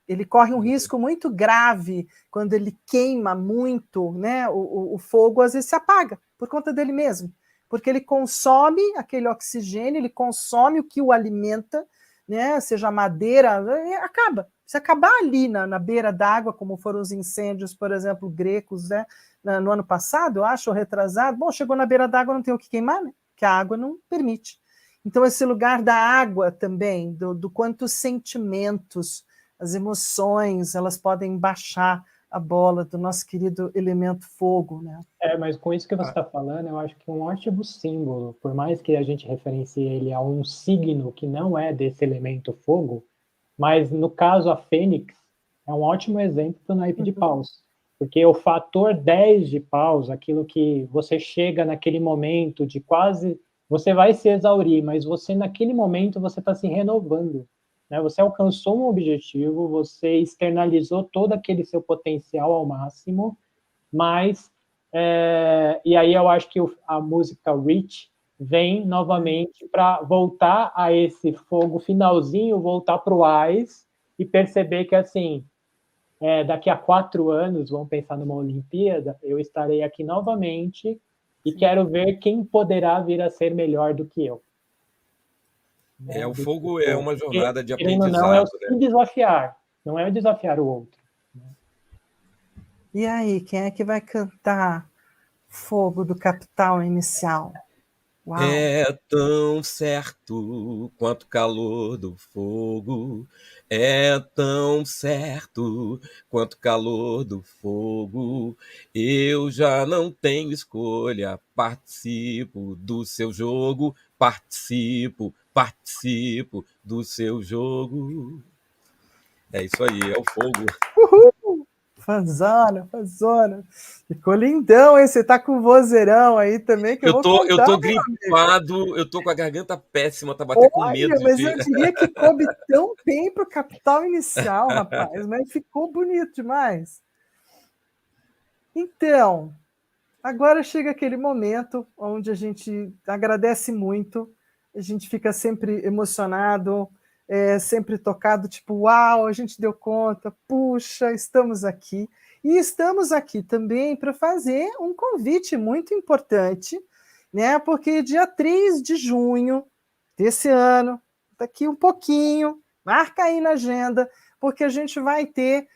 Ele corre um risco muito grave quando ele queima muito, né? O fogo às vezes se apaga por conta dele mesmo, porque ele consome aquele oxigênio, ele consome o que o alimenta, né? Seja madeira, acaba. Se acabar ali na beira d'água, como foram os incêndios, por exemplo, grecos, né? No ano passado, eu acho, ou retrasado, bom, chegou na beira d'água, não tem o que queimar, né? Que a água não permite. Então, esse lugar da água também, do quanto os sentimentos, as emoções, elas podem baixar a bola do nosso querido elemento fogo, né? Mas com isso que você está falando, eu acho que um ótimo símbolo, por mais que a gente referencie ele a um signo que não é desse elemento fogo, mas no caso a Fênix é um ótimo exemplo do naipe de paus, porque o fator 10 de paus, aquilo que você chega naquele momento de quase, você vai se exaurir, mas você naquele momento você está se renovando, né? Você alcançou um objetivo, você externalizou todo aquele seu potencial ao máximo, mas e aí eu acho que a música Reach vem novamente para voltar a esse fogo finalzinho, voltar para o AIS e perceber que, assim, daqui a 4 anos, vamos pensar numa Olimpíada, eu estarei aqui novamente e quero ver quem poderá vir a ser melhor do que eu. O fogo é uma jornada de aprendizado. aprendizado. Não é o se desafiar, não é o desafiar o outro. E aí, quem é que vai cantar Fogo do Capital Inicial? Uau. É tão certo quanto o calor do fogo, é tão certo quanto o calor do fogo. Eu já não tenho escolha, participo do seu jogo, participo do seu jogo. É isso aí, é o fogo. Uhul! Fazona. Ficou lindão, hein? Você tá com o vozeirão aí também, que eu vou contar, eu tô gripado, eu tô com a garganta péssima, tava até com medo mas eu diria que coube tão bem pro Capital Inicial, rapaz, mas ficou bonito demais. Então, agora chega aquele momento onde a gente agradece muito, a gente fica sempre emocionado, sempre tocado, tipo, uau, a gente deu conta, puxa, estamos aqui. E estamos aqui também para fazer um convite muito importante, né? Porque dia 3 de junho desse ano, daqui um pouquinho, marca aí na agenda, porque a gente vai ter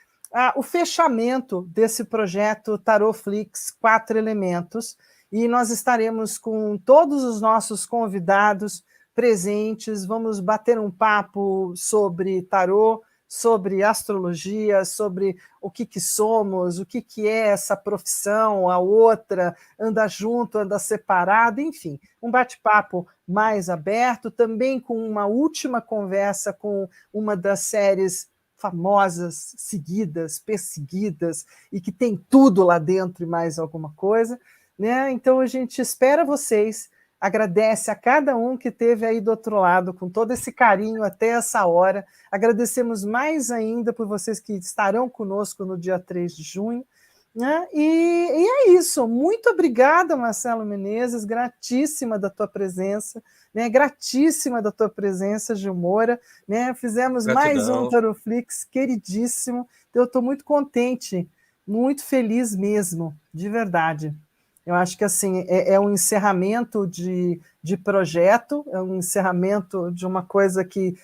o fechamento desse projeto Tarotflix 4 Elementos, e nós estaremos com todos os nossos convidados presentes, vamos bater um papo sobre tarô, sobre astrologia, sobre o que somos, o que é essa profissão, a outra, anda junto, anda separado, enfim, um bate-papo mais aberto, também com uma última conversa com uma das séries famosas, seguidas, perseguidas, e que tem tudo lá dentro e mais alguma coisa, né? Então a gente espera vocês, agradece a cada um que esteve aí do outro lado, com todo esse carinho até essa hora. Agradecemos mais ainda por vocês que estarão conosco no dia 3 de junho. Né? E é isso. Muito obrigada, Marcelo Menezes, gratíssima da tua presença, né? Gratíssima da tua presença, Gil Moura. Né? Fizemos mais um Tarotflix queridíssimo. Eu estou muito contente, muito feliz mesmo, de verdade. Eu acho que assim, é um encerramento de projeto, é um encerramento de uma coisa que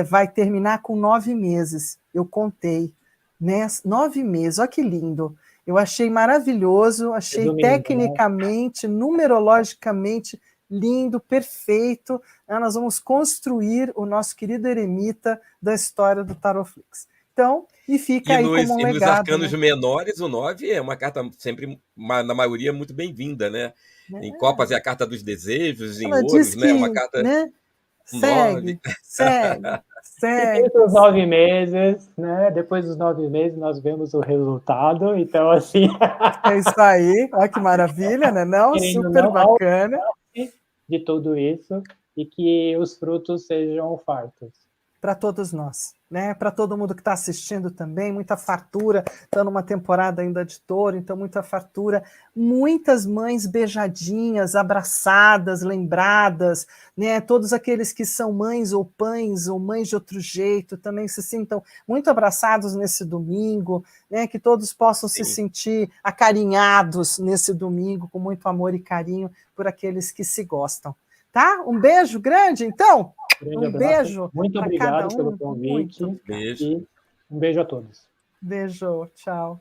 vai terminar com 9 meses. Eu contei, né? 9 meses, olha que lindo. Eu achei maravilhoso, achei tecnicamente, numerologicamente lindo, perfeito. Nós vamos construir o nosso querido eremita da história do Tarotflix. Então, e fica aí como um legado. E nos arcanos menores, o 9 é uma carta sempre, na maioria, muito bem-vinda, né? Em Copas é a carta dos desejos, em Ouros, né? Uma carta... Né? Segue. Depois dos 9 meses, né? Depois dos 9 meses, nós vemos o resultado. Então, assim... É isso aí. Olha que maravilha, né? Não? Super bacana. De tudo isso e que os frutos sejam fartos. Para todos nós, né? Para todo mundo que está assistindo também, muita fartura, está numa temporada ainda de touro, então muita fartura, muitas mães beijadinhas, abraçadas, lembradas, né? Todos aqueles que são mães ou pães ou mães de outro jeito também se sintam muito abraçados nesse domingo, né? Que todos possam se sentir acarinhados nesse domingo, com muito amor e carinho por aqueles que se gostam. Tá? Um beijo grande, então. Um beijo. Muito obrigado pelo convite. Beijo. E um beijo a todos. Beijo. Tchau.